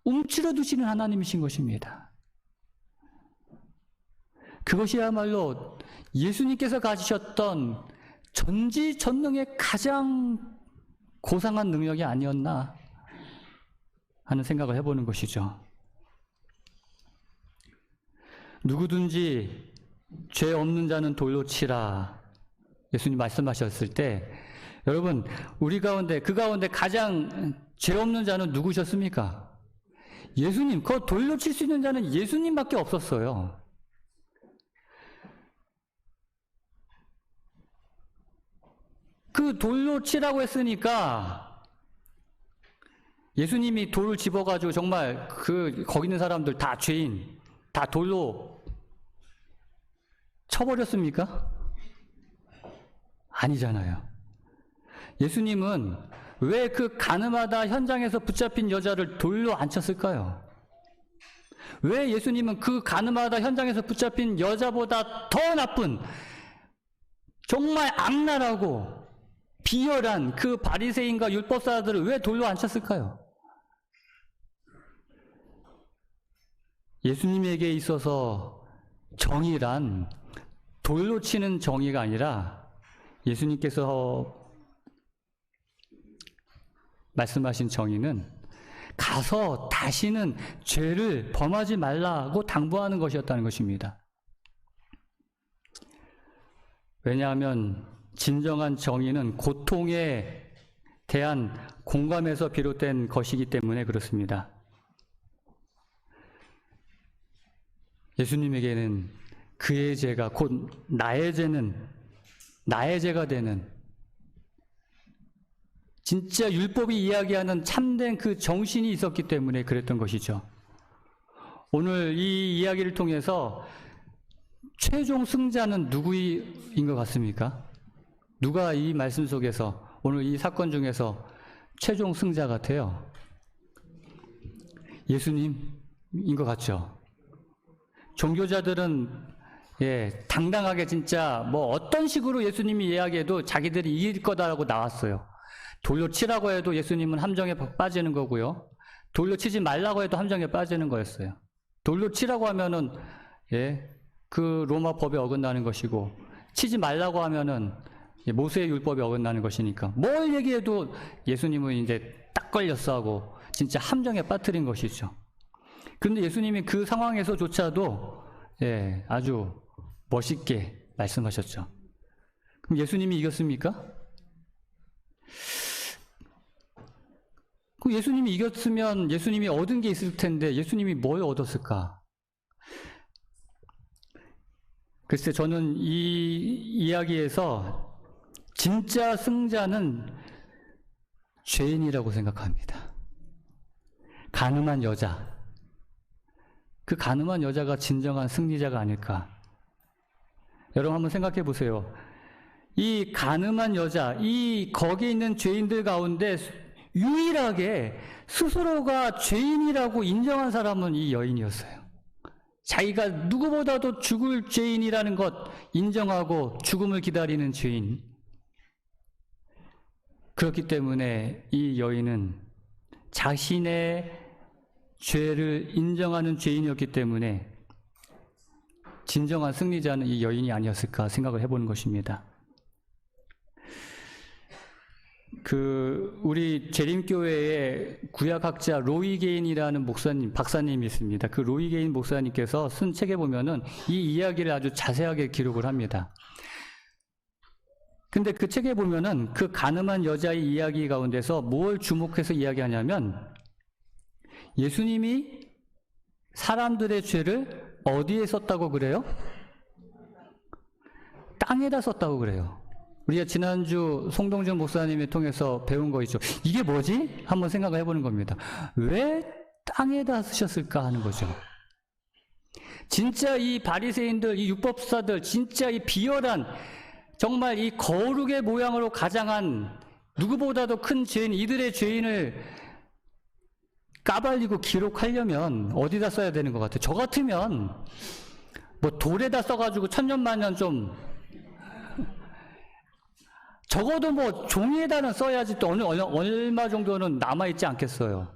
움츠러 두시는 하나님이신 것입니다. 그것이야말로 예수님께서 가지셨던 전지전능의 가장 고상한 능력이 아니었나 하는 생각을 해보는 것이죠. 누구든지 죄 없는 자는 돌로 치라. 예수님 말씀하셨을 때 여러분 우리 가운데 그 가운데 가장 죄 없는 자는 누구셨습니까? 예수님. 그 돌로 칠 수 있는 자는 예수님밖에 없었어요. 그 돌로 치라고 했으니까 예수님이 돌을 집어가지고 정말 거기 있는 사람들 다 죄인 다 돌로 쳐버렸습니까? 아니잖아요. 예수님은 왜 그 가늠하다 현장에서 붙잡힌 여자를 돌로 안 쳤을까요? 왜 예수님은 그 가늠하다 현장에서 붙잡힌 여자보다 더 나쁜 정말 악랄하고 비열한 그 바리새인과 율법사들을 왜 돌로 안 쳤을까요? 예수님에게 있어서 정의란 돌로 치는 정의가 아니라 예수님께서 말씀하신 정의는 가서 다시는 죄를 범하지 말라고 당부하는 것이었다는 것입니다. 왜냐하면 진정한 정의는 고통에 대한 공감에서 비롯된 것이기 때문에 그렇습니다. 예수님에게는 그의 죄가 곧 나의 죄는 나의 죄가 되는 진짜 율법이 이야기하는 참된 그 정신이 있었기 때문에 그랬던 것이죠. 오늘 이 이야기를 통해서 최종 승자는 누구인 것 같습니까? 누가 이 말씀 속에서 오늘 이 사건 중에서 최종 승자 같아요? 예수님인 것 같죠? 종교자들은 당당하게 진짜 뭐 어떤 식으로 예수님이 이야기해도 자기들이 이길 거다라고 나왔어요. 돌로 치라고 해도 예수님은 함정에 빠지는 거고요. 돌로 치지 말라고 해도 함정에 빠지는 거였어요. 돌로 치라고 하면은 그 로마 법에 어긋나는 것이고 치지 말라고 하면은 모세의 율법에 어긋나는 것이니까 뭘 얘기해도 예수님은 이제 딱 걸렸어 하고 진짜 함정에 빠뜨린 것이죠. 그런데 예수님이 그 상황에서조차도 아주 멋있게 말씀하셨죠. 그럼 예수님이 이겼습니까? 그 예수님이 이겼으면 예수님이 얻은 게 있을 텐데 예수님이 뭘 얻었을까? 글쎄 저는 이 이야기에서 진짜 승자는 죄인이라고 생각합니다. 간음한 여자. 그 간음한 여자가 진정한 승리자가 아닐까. 여러분 한번 생각해 보세요. 이 간음한 여자, 거기에 있는 죄인들 가운데 유일하게 스스로가 죄인이라고 인정한 사람은 이 여인이었어요. 자기가 누구보다도 죽을 죄인이라는 것 인정하고 죽음을 기다리는 죄인. 그렇기 때문에 이 여인은 자신의 죄를 인정하는 죄인이었기 때문에 진정한 승리자는 이 여인이 아니었을까 생각을 해보는 것입니다. 우리 재림교회의 구약학자 로이 게인이라는 박사님이 있습니다. 그 로이 게인 목사님께서 쓴 책에 보면은 이 이야기를 아주 자세하게 기록을 합니다. 근데 그 책에 보면은 그 가늠한 여자의 이야기 가운데서 뭘 주목해서 이야기하냐면 예수님이 사람들의 죄를 어디에 썼다고 그래요? 땅에다 썼다고 그래요. 우리가 지난주 송동준 목사님을 통해서 배운 거 있죠. 이게 뭐지? 한번 생각을 해보는 겁니다. 왜 땅에다 쓰셨을까 하는 거죠. 진짜 이 바리새인들, 이 율법사들, 진짜 이 비열한 정말 이 거룩의 모양으로 가장한 누구보다도 큰 죄인, 이들의 죄인을 까발리고 기록하려면 어디다 써야 되는 것 같아요? 저 같으면 뭐 돌에다 써가지고 천년만년 좀 적어도 뭐 종이에다는 써야지 또 얼마 정도는 남아있지 않겠어요.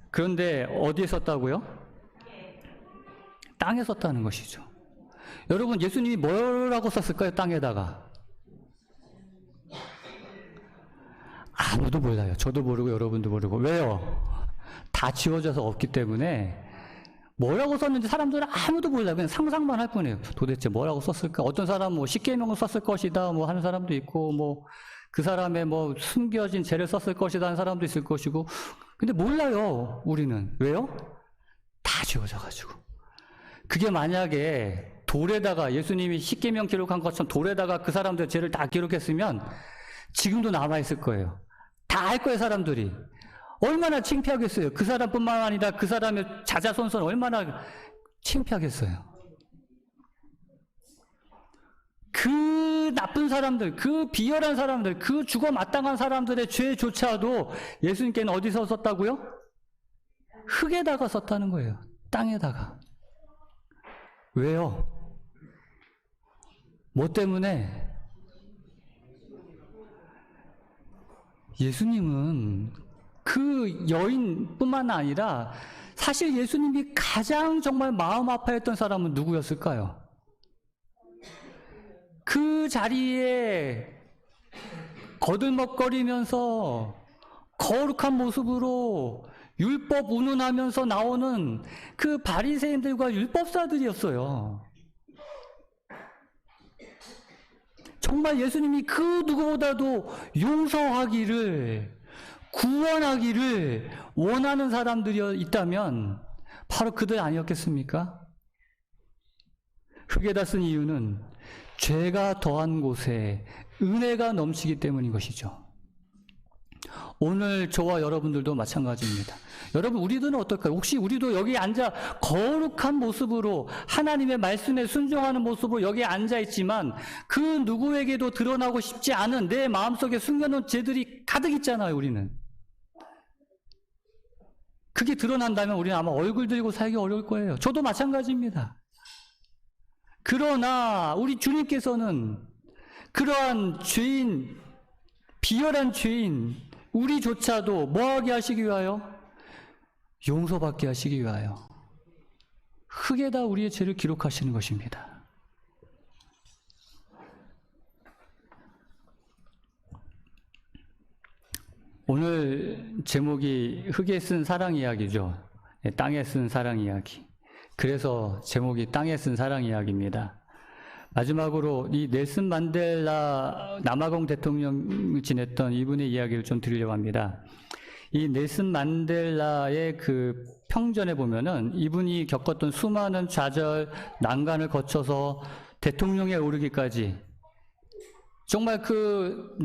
그런데 어디에 썼다고요? 땅에 썼다는 것이죠. 여러분, 예수님이 뭐라고 썼을까요? 땅에다가. 아무도 몰라요. 저도 모르고 여러분도 모르고. 왜요? 다 지워져서 없기 때문에 뭐라고 썼는지 사람들은 아무도 몰라요. 그냥 상상만 할 뿐이에요. 도대체 뭐라고 썼을까? 어떤 사람은 뭐 십계명을 썼을 것이다 뭐 하는 사람도 있고, 뭐 그 사람의 뭐 숨겨진 죄를 썼을 것이다 하는 사람도 있을 것이고. 근데 몰라요, 우리는. 왜요? 다 지워져가지고. 그게 만약에 돌에다가 예수님이 십계명 기록한 것처럼 돌에다가 그 사람들의 죄를 다 기록했으면 지금도 남아있을 거예요. 다 알 거예요, 사람들이. 얼마나 창피하겠어요. 그 사람뿐만 아니라 그 사람의 자자손손 얼마나 창피하겠어요. 그 나쁜 사람들, 그 비열한 사람들, 그 죽어 마땅한 사람들의 죄조차도 예수님께는 어디서 썼다고요? 흙에다가 썼다는 거예요. 땅에다가. 왜요? 뭐 때문에? 예수님은 그 여인뿐만 아니라 사실 예수님이 가장 정말 마음 아파했던 사람은 누구였을까요? 그 자리에 거들먹거리면서 거룩한 모습으로 율법 운운하면서 나오는 그 바리새인들과 율법사들이었어요. 정말 예수님이 그 누구보다도 용서하기를, 구원하기를 원하는 사람들이 있다면 바로 그들 아니었겠습니까? 흙에다 쓴 이유는 죄가 더한 곳에 은혜가 넘치기 때문인 것이죠. 오늘 저와 여러분들도 마찬가지입니다. 여러분, 우리들은 어떨까요? 혹시 우리도 여기 앉아 거룩한 모습으로 하나님의 말씀에 순종하는 모습으로 여기에 앉아 있지만 그 누구에게도 드러나고 싶지 않은 내 마음속에 숨겨놓은 죄들이 가득 있잖아요, 우리는. 그게 드러난다면 우리는 아마 얼굴 들고 살기 어려울 거예요. 저도 마찬가지입니다. 그러나 우리 주님께서는 그러한 죄인, 비열한 죄인, 우리조차도 뭐하게 하시기 위하여? 용서받게 하시기 위하여 흙에다 우리의 죄를 기록하시는 것입니다. 오늘 제목이 흙에 쓴 사랑 이야기죠. 땅에 쓴 사랑 이야기. 그래서 제목이 땅에 쓴 사랑 이야기입니다. 마지막으로 이 넬슨 만델라 남아공 대통령 지냈던 이분의 이야기를 좀 드리려고 합니다. 이 넬슨 만델라의 그 평전에 보면은 이분이 겪었던 수많은 좌절, 난간을 거쳐서 대통령에 오르기까지 정말 그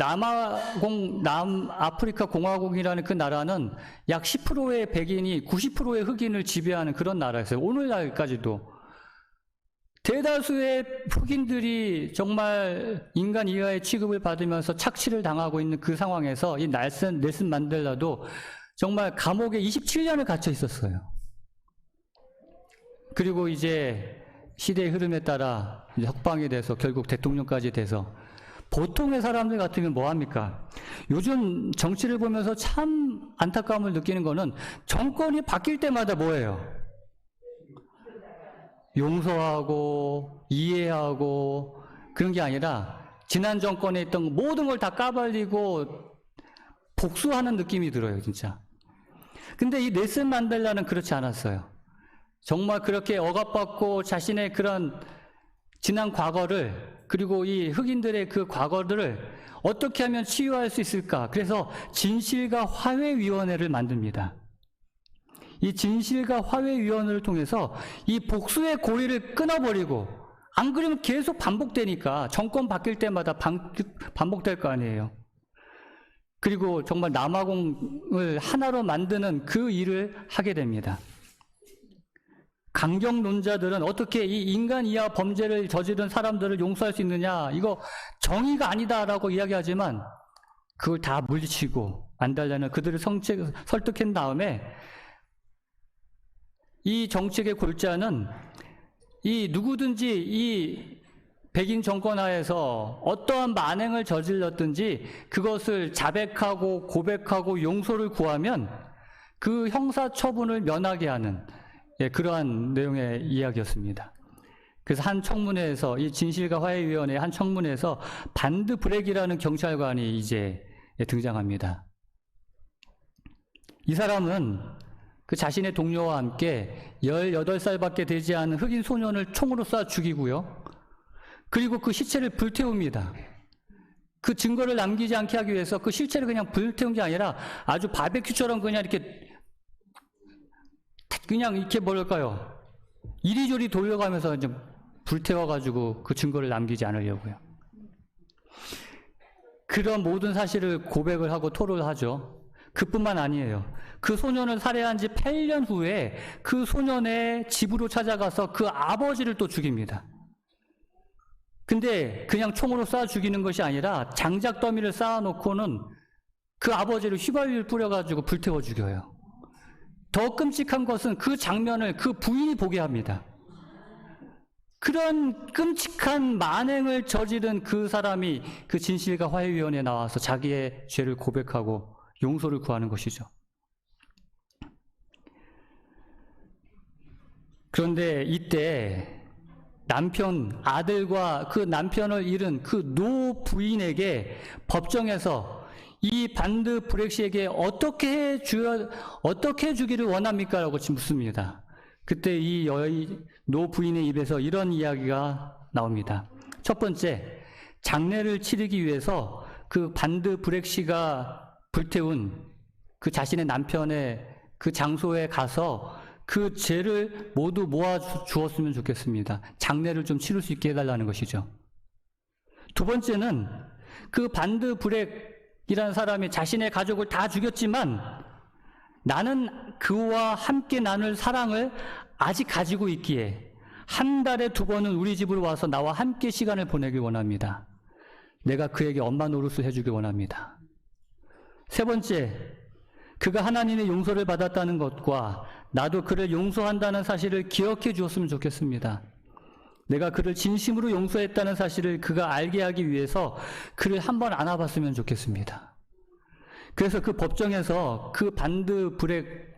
남아프리카 공화국이라는 그 나라는 약 10%의 백인이 90%의 흑인을 지배하는 그런 나라였어요. 오늘날까지도. 대다수의 흑인들이 정말 인간 이하의 취급을 받으면서 착취를 당하고 있는 그 상황에서 이 넬슨 만델라도 정말 감옥에 27년을 갇혀 있었어요. 그리고 이제 시대의 흐름에 따라 이제 석방이 돼서 결국 대통령까지 돼서 보통의 사람들 같으면 뭐합니까? 요즘 정치를 보면서 참 안타까움을 느끼는 거는 정권이 바뀔 때마다 뭐예요? 용서하고 이해하고 그런 게 아니라 지난 정권에 있던 모든 걸 다 까발리고 복수하는 느낌이 들어요, 진짜. 근데 이 넬슨 만델라는 그렇지 않았어요. 정말 그렇게 억압받고 자신의 그런 지난 과거를, 그리고 이 흑인들의 그 과거들을 어떻게 하면 치유할 수 있을까? 그래서 진실과 화해위원회를 만듭니다. 이 진실과 화해위원회를 통해서 이 복수의 고리를 끊어버리고, 안 그러면 계속 반복되니까 정권 바뀔 때마다 반복될 거 아니에요. 그리고 정말 남아공을 하나로 만드는 그 일을 하게 됩니다. 강경론자들은 어떻게 이 인간 이하 범죄를 저지른 사람들을 용서할 수 있느냐, 이거 정의가 아니다라고 이야기하지만 그걸 다 물리치고 만달라는 그들을 설득한 다음에 이 정책의 골자는 이 누구든지 이 백인 정권 하에서 어떠한 만행을 저질렀든지 그것을 자백하고 고백하고 용서를 구하면 그 형사 처분을 면하게 하는, 그러한 내용의 이야기였습니다. 그래서 한 청문회에서, 이 진실과 화해위원회 한 청문회에서 반드 브렉이라는 경찰관이 이제 등장합니다. 이 사람은 그 자신의 동료와 함께 18살밖에 되지 않은 흑인 소년을 총으로 쏴 죽이고요. 그리고 그 시체를 불태웁니다. 그 증거를 남기지 않게 하기 위해서 그 시체를 그냥 불태운 게 아니라 아주 바베큐처럼 그냥 이렇게 뭐랄까요, 이리저리 돌려가면서 이제 불태워가지고 그 증거를 남기지 않으려고요. 그런 모든 사실을 고백을 하고 토로를 하죠. 그뿐만 아니에요. 그 소년을 살해한 지 8년 후에 그 소년의 집으로 찾아가서 그 아버지를 또 죽입니다. 근데 그냥 총으로 쏴 죽이는 것이 아니라 장작 더미를 쌓아놓고는 그 아버지를 휘발유를 뿌려가지고 불태워 죽여요. 더 끔찍한 것은 그 장면을 그 부인이 보게 합니다. 그런 끔찍한 만행을 저지른 그 사람이 그 진실과 화해위원회에 나와서 자기의 죄를 고백하고 용서를 구하는 것이죠. 그런데 이때 아들과 그 남편을 잃은 그 노 부인에게 법정에서 이 반드 브렉 씨에게 어떻게 해주기를 원합니까? 라고 묻습니다. 그때 이 노 부인의 입에서 이런 이야기가 나옵니다. 첫 번째, 장례를 치르기 위해서 그 반드 브렉 씨가 불태운 그 자신의 남편의 그 장소에 가서 그 죄를 모두 모아 주었으면 좋겠습니다. 장례를 좀 치를 수 있게 해달라는 것이죠. 두 번째는 그 반드 브렉이라는 사람이 자신의 가족을 다 죽였지만 나는 그와 함께 나눌 사랑을 아직 가지고 있기에 한 달에 2번은 우리 집으로 와서 나와 함께 시간을 보내길 원합니다. 내가 그에게 엄마 노릇을 해주길 원합니다. 세 번째, 그가 하나님의 용서를 받았다는 것과 나도 그를 용서한다는 사실을 기억해 주었으면 좋겠습니다. 내가 그를 진심으로 용서했다는 사실을 그가 알게 하기 위해서 그를 한번 안아봤으면 좋겠습니다. 그래서 그 법정에서 그 반드 브렉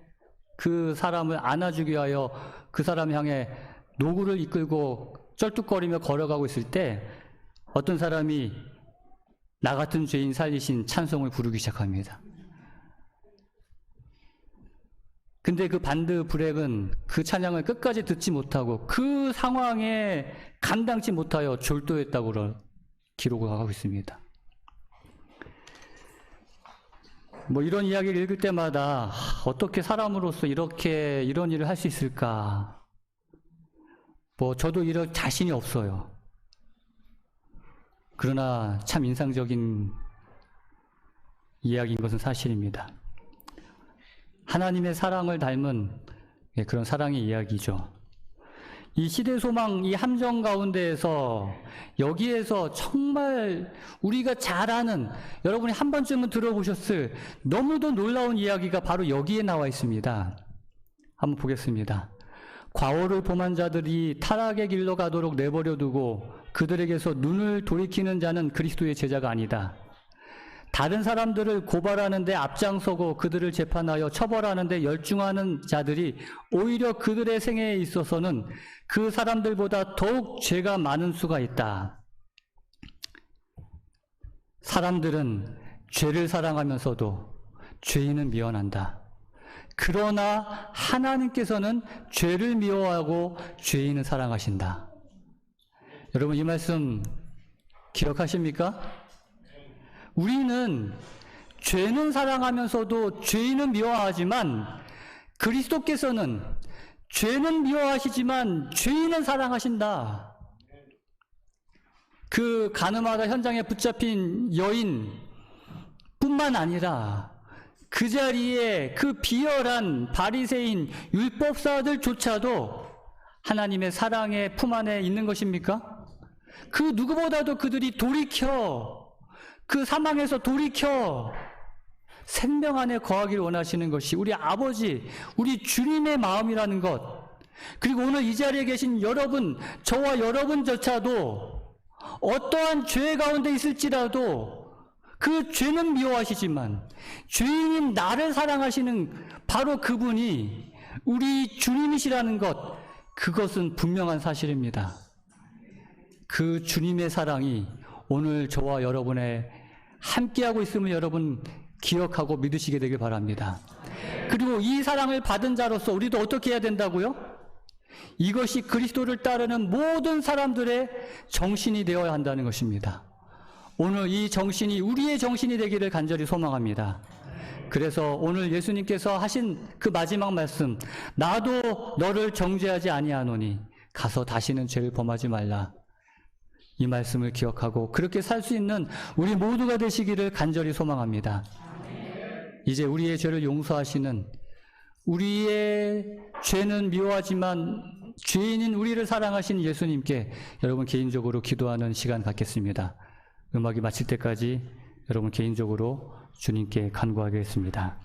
그 사람을 안아주기 위하여 그 사람 향해 노구를 이끌고 쩔뚝거리며 걸어가고 있을 때 어떤 사람이 나 같은 죄인 살리신 찬송을 부르기 시작합니다. 근데 그 반드 브렉은 그 찬양을 끝까지 듣지 못하고 그 상황에 감당치 못하여 졸도했다고 기록을 하고 있습니다. 뭐 이런 이야기를 읽을 때마다 어떻게 사람으로서 이런 일을 할 수 있을까? 뭐 저도 이럴 자신이 없어요. 그러나 참 인상적인 이야기인 것은 사실입니다. 하나님의 사랑을 닮은 그런 사랑의 이야기죠. 이 시대 소망, 이 함정 가운데에서 여기에서 정말 우리가 잘 아는, 여러분이 한 번쯤은 들어보셨을 너무도 놀라운 이야기가 바로 여기에 나와 있습니다. 한번 보겠습니다. 과오를 범한 자들이 타락의 길로 가도록 내버려 두고 그들에게서 눈을 돌이키는 자는 그리스도의 제자가 아니다. 다른 사람들을 고발하는 데 앞장서고 그들을 재판하여 처벌하는 데 열중하는 자들이 오히려 그들의 생애에 있어서는 그 사람들보다 더욱 죄가 많은 수가 있다. 사람들은 죄를 사랑하면서도 죄인은 미워한다. 그러나 하나님께서는 죄를 미워하고 죄인을 사랑하신다. 여러분 이 말씀 기억하십니까? 우리는 죄는 사랑하면서도 죄인은 미워하지만 그리스도께서는 죄는 미워하시지만 죄인은 사랑하신다. 그 가늠하다 현장에 붙잡힌 여인뿐만 아니라 그 자리에 그 비열한 바리새인 율법사들조차도 하나님의 사랑의 품 안에 있는 것입니까? 그 누구보다도 그들이 돌이켜 그 사망에서 돌이켜 생명 안에 거하기를 원하시는 것이 우리 아버지, 우리 주님의 마음이라는 것. 그리고 오늘 이 자리에 계신 여러분, 저와 여러분조차도 어떠한 죄 가운데 있을지라도 그 죄는 미워하시지만 죄인인 나를 사랑하시는 바로 그분이 우리 주님이시라는 것, 그것은 분명한 사실입니다. 그 주님의 사랑이 오늘 저와 여러분의 함께하고 있음을 여러분 기억하고 믿으시게 되길 바랍니다. 그리고 이 사랑을 받은 자로서 우리도 어떻게 해야 된다고요? 이것이 그리스도를 따르는 모든 사람들의 정신이 되어야 한다는 것입니다. 오늘 이 정신이 우리의 정신이 되기를 간절히 소망합니다. 그래서 오늘 예수님께서 하신 그 마지막 말씀, 나도 너를 정죄하지 아니하노니 가서 다시는 죄를 범하지 말라. 이 말씀을 기억하고 그렇게 살 수 있는 우리 모두가 되시기를 간절히 소망합니다. 이제 우리의 죄를 용서하시는, 우리의 죄는 미워하지만 죄인인 우리를 사랑하신 예수님께 여러분 개인적으로 기도하는 시간 갖겠습니다. 음악이 마칠 때까지 여러분 개인적으로 주님께 간구하겠습니다.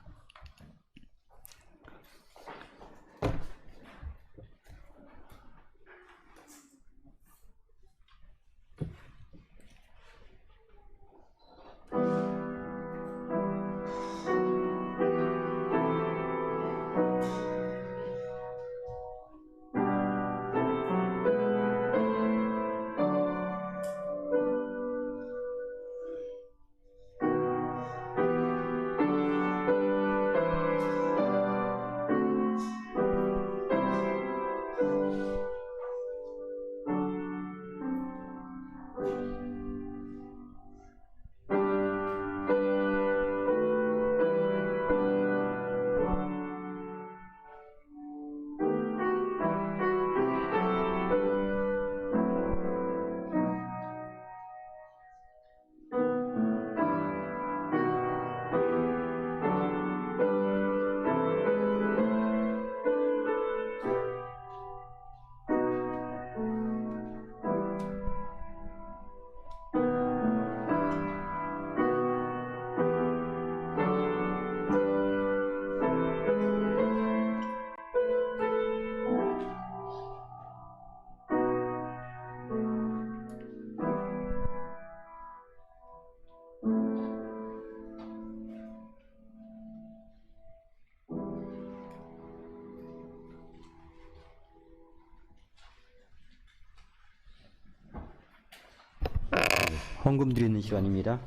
헌금 드리는 시간입니다.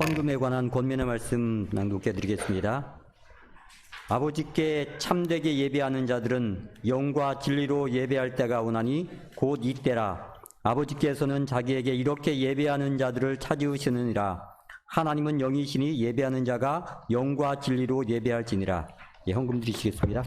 헌금에 관한 권면의 말씀 낭독해 드리겠습니다. 아버지께 참되게 예배하는 자들은 영과 진리로 예배할 때가 오나니 곧 이때라. 아버지께서는 자기에게 이렇게 예배하는 자들을 찾으시느니라. 하나님은 영이시니 예배하는 자가 영과 진리로 예배할지니라. 예, 헌금 드리시겠습니다.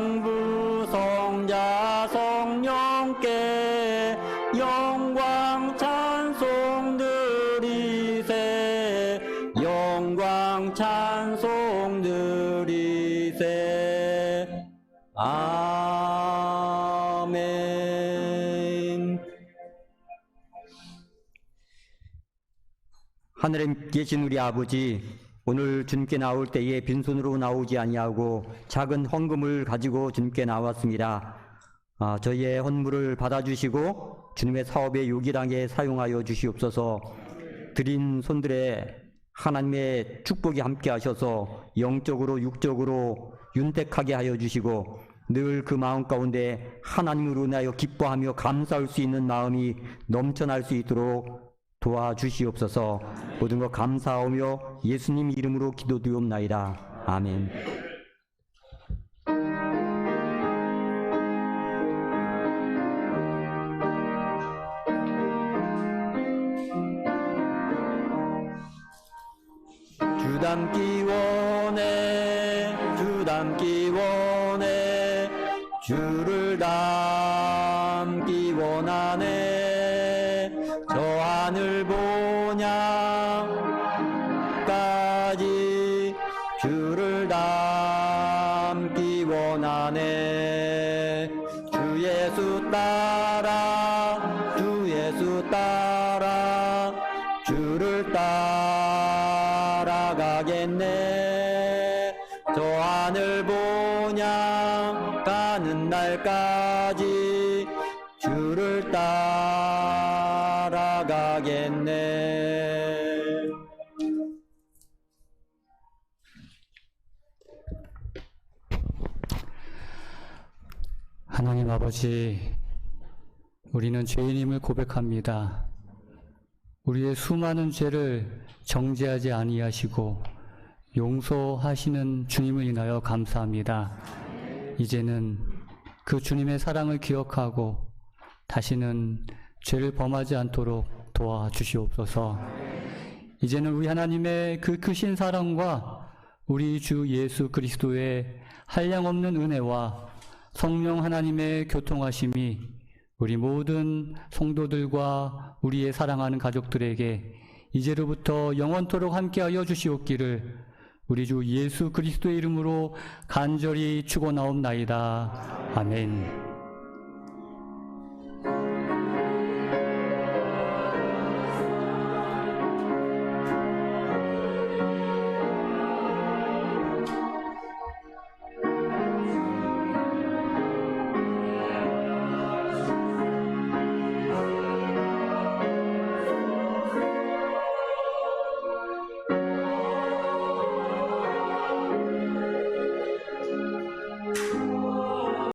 성부 성자 성령께 영광 찬송 드리세 영광 찬송 드리세 아멘. 하늘에 계신 우리 아버지, 오늘 주님께 나올 때에 빈손으로 나오지 아니하고 작은 헌금을 가지고 주님께 나왔습니다. 저희의 헌물을 받아주시고 주님의 사업에 유기하게 사용하여 주시옵소서. 드린 손들에 하나님의 축복이 함께 하셔서 영적으로 육적으로 윤택하게 하여 주시고 늘 그 마음 가운데 하나님으로 인하여 기뻐하며 감사할 수 있는 마음이 넘쳐날 수 있도록 도와주시옵소서. 모든 것 감사하며 예수님 이름으로 기도드리옵나이다. 아멘. 주 닮기 원해 주 닮기 원해 주를 닮기 원하네 저 하늘 본향까지 주를 닮기 원하네 주 예수 따라 주 예수 따라 주를 따라가겠네 저 하늘 본향 가는 날까지 주를 따라가겠네. 하나님 아버지, 우리는 죄인임을 고백합니다. 우리의 수많은 죄를 정죄하지 아니하시고 용서하시는 주님을 인하여 감사합니다. 이제는 그 주님의 사랑을 기억하고 다시는 죄를 범하지 않도록 도와주시옵소서. 이제는 우리 하나님의 그 크신 사랑과 우리 주 예수 그리스도의 한량없는 은혜와 성령 하나님의 교통하심이 우리 모든 성도들과 우리의 사랑하는 가족들에게 이제로부터 영원토록 함께하여 주시옵기를 우리 주 예수 그리스도의 이름으로 간절히 축원하옵나이다. 아멘.